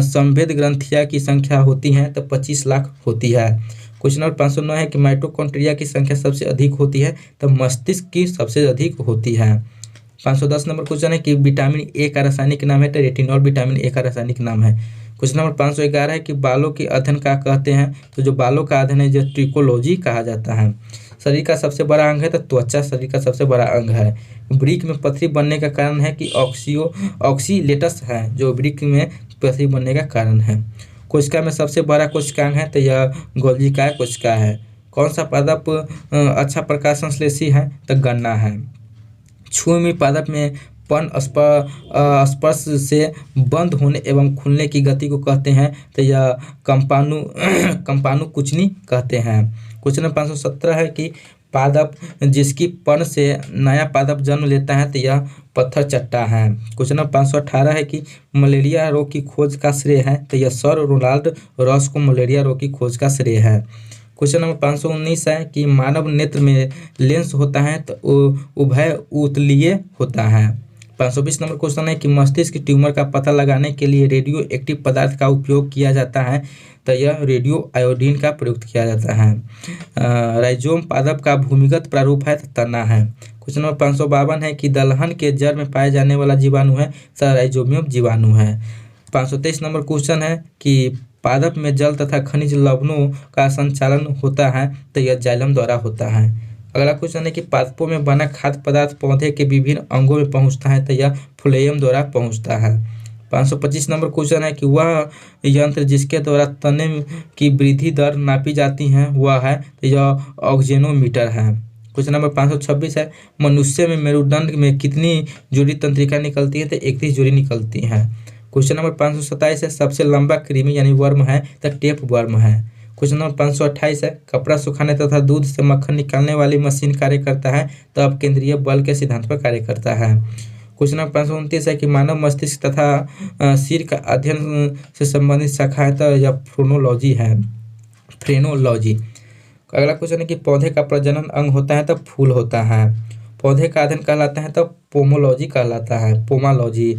संवेद ग्रंथियां की संख्या होती है तो 25 लाख होती है। क्वेश्चन नंबर 509 है कि माइटोकॉन्ड्रिया की संख्या सबसे अधिक होती है तो मस्तिष्क की सबसे अधिक होती है। 510 नंबर क्वेश्चन है कि विटामिन ए का रासायनिक नाम है तो रेटिनॉल विटामिन ए का रासायनिक नाम है। क्वेश्चन नंबर 511 है कि बालों के अध्ययन का कहते हैं तो जो बालों का अध्ययन है जो ट्रिकोलॉजी कहा जाता है। शरीर का सबसे बड़ा अंग है तो त्वचा शरीर का सबसे बड़ा अंग है। वृक्क में पथरी बनने का कारण है कि ऑक्सीलेटस है जो वृक्क में पथरी बनने का कारण है। कोशिका में सबसे बड़ा कोशिकांग है तो यह गोल्जिकाय कोशिका है। कौन सा पादप अच्छा प्रकाश संश्लेषी है तो गन्ना है। छुई पादप में पन स्पर्श से बंद होने एवं खुलने की गति को कहते हैं तो यह कंपाणु कुचनी कहते हैं। क्वेश्चन नंबर 517 है कि पादप जिसकी पन से नया पादप जन्म लेता है तो यह पत्थर चट्टा है। क्वेश्चन नंबर 518 है कि मलेरिया रोग की खोज का श्रेय है तो यह सर रोनाल्ड रॉस को मलेरिया रोग की खोज का श्रेय है। क्वेश्चन नंबर 519 है कि मानव नेत्र में लेंस होता है तो उभय उत्तलीय होता है। 520 नंबर क्वेश्चन है कि मस्तिष्क ट्यूमर का पता लगाने के लिए रेडियो एक्टिव पदार्थ का उपयोग किया जाता है तो यह रेडियो आयोडीन का प्रयोग किया जाता है। राइजोम पादप का भूमिगत प्रारूप है तो तना है। क्वेश्चन नंबर 552 है कि दलहन के जड़ में पाए जाने वाला जीवाणु है तो राइजोबियम जीवाणु है। 523 नंबर क्वेश्चन है कि पादप में जल तथा खनिज लवणों का संचालन होता है तो यह जाइलम द्वारा होता है। अगला क्वेश्चन है कि पादपों में बना खाद्य पदार्थ पौधे के विभिन्न अंगों में पहुंचता है तो यह फ्लोएम द्वारा पहुंचता है। 525 नंबर क्वेश्चन है कि वह यंत्र जिसके द्वारा तने की वृद्धि दर नापी जाती है वह है तो यह ऑक्जेनोमीटर है। क्वेश्चन नंबर 526 है मनुष्य में मेरुदंड में कितनी जोड़ी तंत्रिका निकलती है तो 31 जोड़ी निकलती है। क्वेश्चन नंबर 527 है सबसे लंबा कृमि यानी वर्म है तो टेप वर्म है। क्वेश्चन नंबर 528 है कपड़ा सुखाने तथा दूध से मक्खन निकालने वाली मशीन कार्य करता है तो अब केंद्रीय बल के सिद्धांत पर कार्य करता है। क्वेश्चन नंबर 529 है कि मानव मस्तिष्क तथा सिर का अध्ययन से संबंधित शाखा है तो यह फ्रेनोलॉजी है। अगला क्वेश्चन है कि पौधे का प्रजनन अंग होता है तो फूल होता है। पौधे का अध्ययन कहलाता है तो पोमोलॉजी कहलाता है। पोमालॉजी।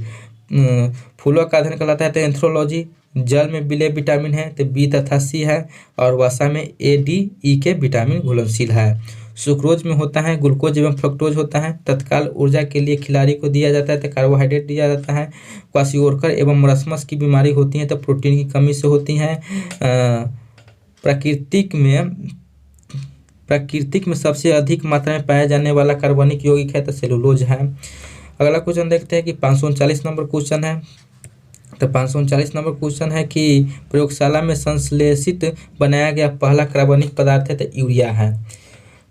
फूलों का अध्ययन कहलाता है तो एंथ्रोलॉजी। जल में विलेय विटामिन है तो बी तथा सी है और वसा में ए डी ई के विटामिन घुलनशील है। सुक्रोज में होता है ग्लूकोज एवं फ्रक्टोज होता है। तत्काल ऊर्जा के लिए खिलाड़ी को दिया जाता है तो कार्बोहाइड्रेट दिया जाता है। क्वाशियोरकर एवं मरस्मस की बीमारी होती है तो प्रोटीन की कमी से होती है। प्राकृतिक में सबसे अधिक मात्रा में पाया जाने वाला कार्बनिक यौगिक है तो सेलुलोज है। अगला क्वेश्चन देखते हैं कि 539 नंबर क्वेश्चन है तो 539 नंबर क्वेश्चन है कि प्रयोगशाला में संश्लेषित बनाया गया पहला कार्बनिक पदार्थ है तो यूरिया है।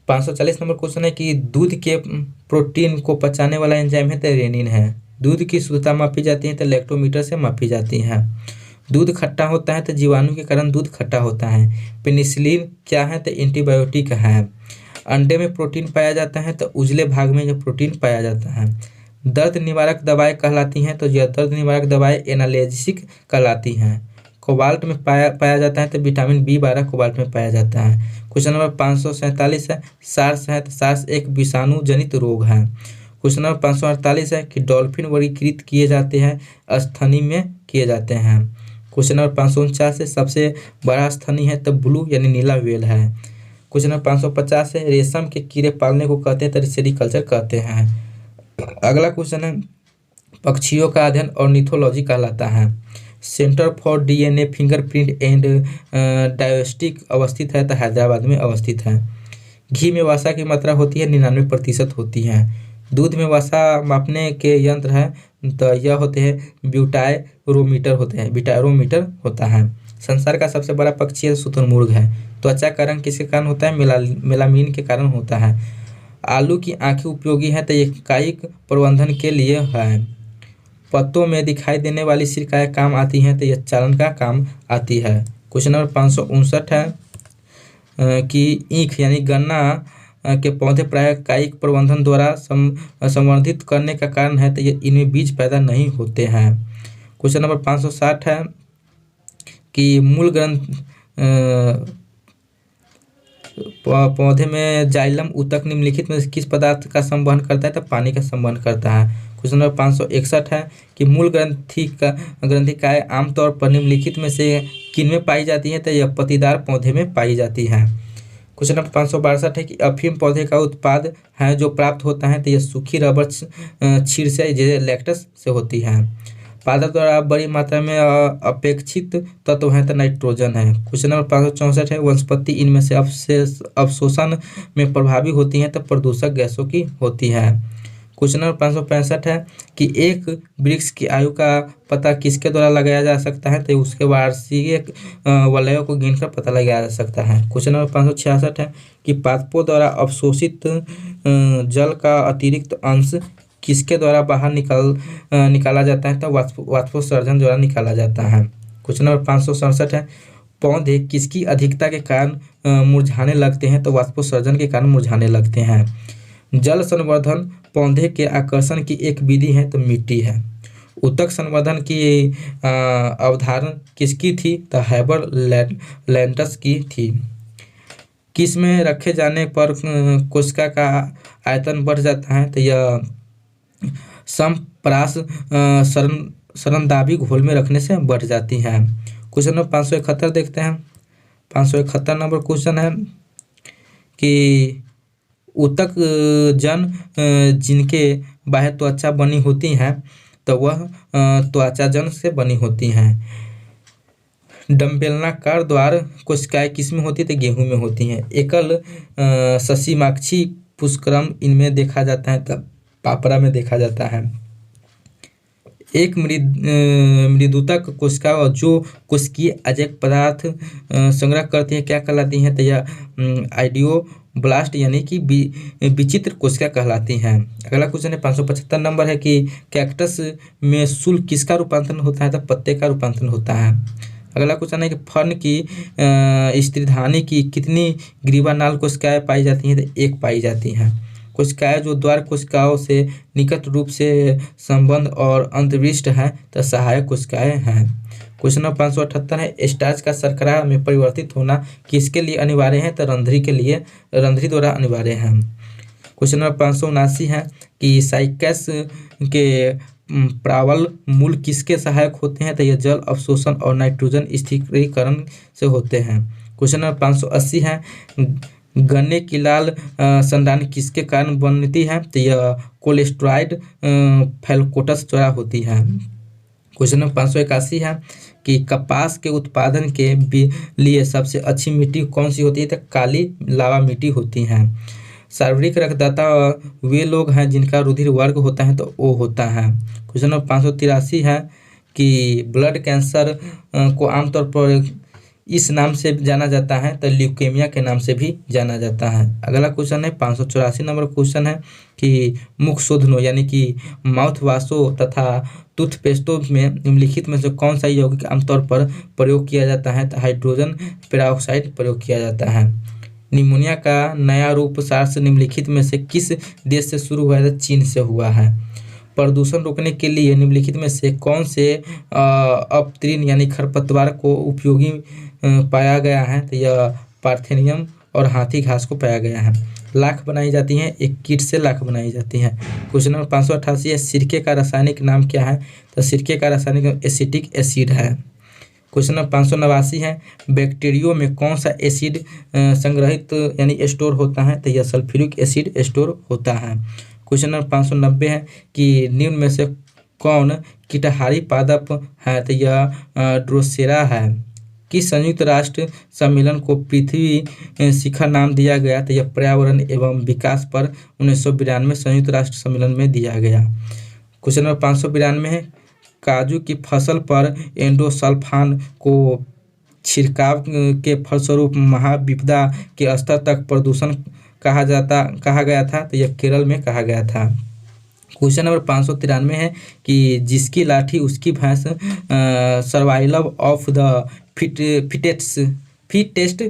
540 नंबर क्वेश्चन है कि दूध के प्रोटीन को पचाने वाला एंजाइम है तो रेनिन है। दूध की शुद्धता मापी जाती है तो लैक्टोमीटर से मापी जाती है। दूध खट्टा होता है तो जीवाणु के कारण दूध खट्टा होता है। पेनिसिलिन क्या है तो एंटीबायोटिक है। अंडे में प्रोटीन पाया जाता है तो उजले भाग में जो प्रोटीन पाया जाता है। दर्द निवारक दवाएं कहलाती हैं तो यह दर्द निवारक दवाएं एनाल्जेसिक कहलाती हैं। कोबाल्ट में पाया जाता है तो विटामिन B12 कोबाल्ट में पाया जाता है। क्वेश्चन नंबर 547 है, सार्स है तो सार्स एक विषाणु जनित रोग है। क्वेश्चन नंबर 548 है कि डॉल्फिन वर्गीकृत किए जाते हैं स्थनी में किए जाते हैं। क्वेश्चन नंबर 549 है, सबसे बड़ा स्थनी है तो ब्लू यानी नीला व्हेल है। क्वेश्चन नंबर 550 है, रेशम के कीड़े पालने को कहते हैं तो सेरीकल्चर कहते हैं। अगला क्वेश्चन है, पक्षियों का अध्ययन ऑर्निथोलॉजी कहलाता है। Centre for DNA fingerprint and diagnostic अवस्थित है तो हैदराबाद में अवस्थित है। घी में वसा की मात्रा होती है 99% होती है। दूध में वसा मापने के यंत्र है तो यह होते हैं बिटारोमीटर होता है। संसार का सबसे बड़ा पक्षी है शुतुरमुर्ग है। त्वचा का रंग किसके कारण होता है? मेलामीन के कारण होता है। आलू की आंखें उपयोगी है तो ये कायिक प्रबंधन के लिए है। पत्तों में दिखाई देने वाली सिरकाएँ काम आती हैं तो यह चालन का काम आती है। क्वेश्चन नंबर 559 है कि ईख यानी गन्ना के पौधे प्रायः कायिक प्रबंधन द्वारा संवर्धित करने का कारण है तो ये इनमें बीज पैदा नहीं होते हैं। क्वेश्चन नंबर 560 है कि मूल ग्रंथ पौधे में जाइलम ऊतक निम्नलिखित में किस पदार्थ का संवहन करता है तो पानी का संवहन करता है। क्वेश्चन नंबर 561 है कि मूल ग्रंथिकाएँ आमतौर पर निम्नलिखित में से किनमें पाई जाती हैं तो यह पत्तीदार पौधे में पाई जाती हैं। क्वेश्चन नंबर 562 है कि अफीम पौधे का उत्पाद है जो प्राप्त होता है तो यह सूखी रबर क्षीर से जैसे लैक्टस से होती है। पादप द्वारा बड़ी मात्रा में अपेक्षित तत्व है तो नाइट्रोजन है। क्वेश्चन नंबर 564 है, वनस्पति इनमें से अवशोषण में प्रभावी होती हैं तो प्रदूषक गैसों की होती है। क्वेश्चन नंबर 565 है कि एक वृक्ष की आयु का पता किसके द्वारा लगाया जा सकता है तो उसके वार्षिक वलयों को गिनकर पता लगाया जा सकता है। क्वेश्चन नंबर 566 है कि पादपों द्वारा अवशोषित जल का अतिरिक्त अंश किसके द्वारा बाहर निकाला जाता है तो वाष्पोत्सर्जन द्वारा निकाला जाता है। क्वेश्चन नंबर 567 है, पौधे किसकी अधिकता के कारण मुरझाने लगते हैं तो वाष्पोत्सर्जन के कारण मुरझाने लगते हैं। जल संवर्धन पौधे के आकर्षण की एक विधि है तो मिट्टी है। ऊतक संवर्धन की अवधारणा किसकी थी तो हैबर लैंटस की थी। किस में रखे जाने पर कोशिका का आयतन बढ़ जाता है तो यह समपरास सरंदाभी घोल में रखने से बढ़ जाती है। क्वेश्चन नंबर 571 देखते हैं। 571 नंबर क्वेश्चन है कि ऊतक जन जिनके बाह्य त्वचा बनी होती हैं तो वह त्वचा जन से बनी होती हैं। डंबेलनाकार द्वार कोशिकाएं किस में होती है तो गेहूं में होती हैं। एकल ससीमाक्षी पुष्करम इनमें देखा जाता है तब पापरा में देखा जाता है। एक मृदुतक कोशिका जो कोशिकीय अजैव पदार्थ संग्रह करती है क्या कहलाती हैं तो यह आइडियोब्लास्ट यानी कि विचित्र कोशिका कहलाती हैं। अगला क्वेश्चन है 575 नंबर है कि कैक्टस में शूल किसका रूपांतरण होता है तो पत्ते का रूपांतरण होता है। अगला क्वेश्चन है कि फर्न की स्त्रीधानी की कितनी ग्रीवानाल कोशिकाएं पाई जाती हैं तो एक पाई जाती हैं। कोशिकाएं जो द्वार कोशिकाओं से निकट रूप से संबंध और अंतर्विष्ट हैं तो सहायक कोशिकाएं हैं। क्वेश्चन नंबर 578 है, स्टार्च का शर्करा में परिवर्तित होना किसके लिए अनिवार्य है तो रंध्री द्वारा अनिवार्य है। क्वेश्चन नंबर 579 है कि साइकस के प्रावल मूल किसके सहायक होते हैं तो यह जल अवशोषण और नाइट्रोजन स्थिरीकरण से होते हैं। क्वेश्चन नंबर 580 है, गन्ने की लाल संडानी किसके कारण बनती है तो यह कोलेस्ट्रॉइड फैलकोटस द्वारा होती है। क्वेश्चन नंबर 581 है कि कपास के उत्पादन के लिए सबसे अच्छी मिट्टी कौन सी होती है तो काली लावा मिट्टी होती है। शारीरिक रक्तदाता वे लोग हैं जिनका रुधिर वर्ग होता है तो O होता है। क्वेश्चन नंबर 583 है कि ब्लड कैंसर को आमतौर पर इस नाम से जाना जाता है? तो ल्यूकेमिया के नाम से भी जाना जाता है। अगला क्वेश्चन है 584 नंबर क्वेश्चन है कि मुख शोधनों यानी कि माउथ वाशों तथा टूथपेस्टों में निम्नलिखित में से कौन सा यौगिक आमतौर पर प्रयोग किया जाता है? तो हाइड्रोजन पेरोक्साइड प्रयोग किया जाता है। निमोनिया का नया रूप सार्स निम्नलिखित में से किस देश से शुरू हुआ है? चीन से हुआ है। प्रदूषण रोकने के लिए निम्नलिखित में से कौन से अपतृण यानी खरपतवार को उपयोगी पाया गया है? तो यह पार्थेनियम और हाथी घास को पाया गया है। लाख बनाई जाती हैं, एक कीट से लाख बनाई जाती हैं। क्वेश्चन नंबर 588 है, सिरके का रासायनिक नाम क्या है? तो सिरके का रासायनिक नाम एसिटिक एसिड है। क्वेश्चन नंबर 589 है, बैक्टीरियो में कौन सा एसिड संग्रहित यानी स्टोर होता है? तो यह सल्फ्यूरिक एसिड स्टोर होता है। क्वेश्चन नंबर 590 है कि निम्न में से कौन कीटहारी पादप है? तो यह ड्रोसेरा है। किस संयुक्त राष्ट्र सम्मेलन को पृथ्वी शिखर नाम दिया गया? तो यह पर्यावरण एवं विकास पर 1992 संयुक्त राष्ट्र सम्मेलन में दिया गया। क्वेश्चन नंबर 592 है, काजू की फसल पर एंडोसल्फान को छिड़काव के फलस्वरूप महाविपदा के स्तर तक प्रदूषण कहा गया था? तो यह केरल में कहा गया था। क्वेश्चन नंबर 593 है कि जिसकी लाठी उसकी भैंस सर्वाइवल ऑफ द फिटेस्ट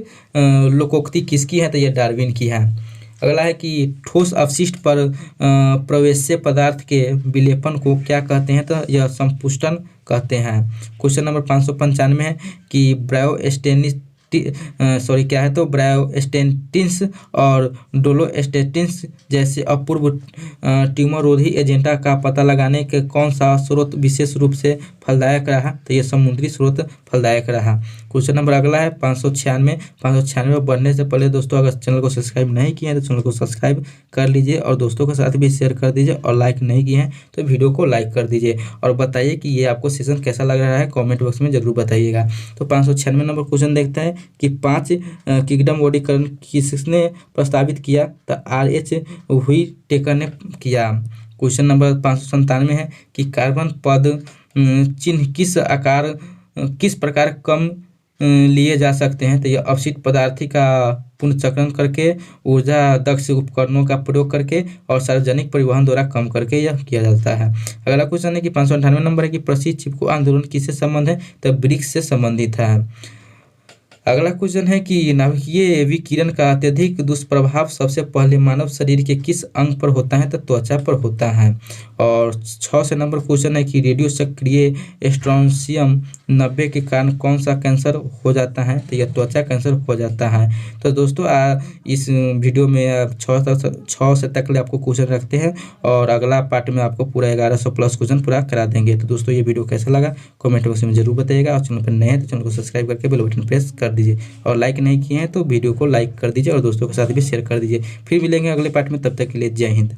लोकोक्ति किसकी है? तो यह डार्विन की है। अगला है कि ठोस अपशिष्ट पर प्रवेश्य पदार्थ के विलेपन को क्या कहते हैं? तो यह संपुष्टन कहते हैं। क्वेश्चन नंबर 595 है कि ब्रायोस्टेटिन्स और डोलोस्टेटिन्स जैसे अपूर्व ट्यूमररोधी एजेंटा का पता लगाने के कौन सा स्रोत विशेष रूप से फलदायक रहा? तो यह समुद्री स्रोत फलदायक रहा। क्वेश्चन नंबर अगला है 596 बढ़ने से पहले दोस्तों अगर चैनल को सब्सक्राइब नहीं किए हैं तो चैनल को सब्सक्राइब कर लीजिए और दोस्तों के साथ भी शेयर कर दीजिए और लाइक नहीं किए हैं तो वीडियो को लाइक कर दीजिए और बताइए कि ये आपको सेशन कैसा लग रहा है, कमेंट बॉक्स में जरूर बताइएगा। तो 596 नंबर क्वेश्चन देखते हैं कि 5 किंगडम वर्गीकरण किसने प्रस्तावित किया? तो R.H. व्हिटेकर ने किया। क्वेश्चन नंबर 597 है कि कार्बन पद चिन्ह किस प्रकार कम लिए जा सकते हैं? तो यह अपशिष्ट पदार्थी का पुनर्चक्रण करके, ऊर्जा दक्ष उपकरणों का प्रयोग करके और सार्वजनिक परिवहन द्वारा कम करके यह किया जाता है। अगला क्वेश्चन है कि 598 नंबर है कि प्रसिद्ध चिपको आंदोलन किससे संबंध है? तो ब्रिक्स से संबंधित है। अगला क्वेश्चन है कि नाभिकीय विकिरण का अत्यधिक दुष्प्रभाव सबसे पहले मानव शरीर के किस अंग पर होता है? तो त्वचा पर होता है। और 6 से नंबर क्वेश्चन है कि रेडियो सक्रिय स्ट्रोंशियम 90 के कारण कौन सा कैंसर हो जाता है? तो यह त्वचा कैंसर हो जाता है। तो दोस्तों इस वीडियो में 6 से तक आपको क्वेश्चन रखते हैं और अगला पार्ट में आपको पूरा 1100 प्लस क्वेश्चन पूरा करा देंगे। तो दोस्तों ये वीडियो कैसा लगा कमेंट बॉक्स में जरूर बताइएगा और चैनल पर नए हैं तो चैनल को सब्सक्राइब करके बेल बटन प्रेस कर दीजिए और लाइक नहीं किए हैं तो वीडियो को लाइक कर दीजिए और दोस्तों के साथ भी शेयर कर दीजिए। फिर मिलेंगे अगले पार्ट में, तब तक के लिए जय हिंद।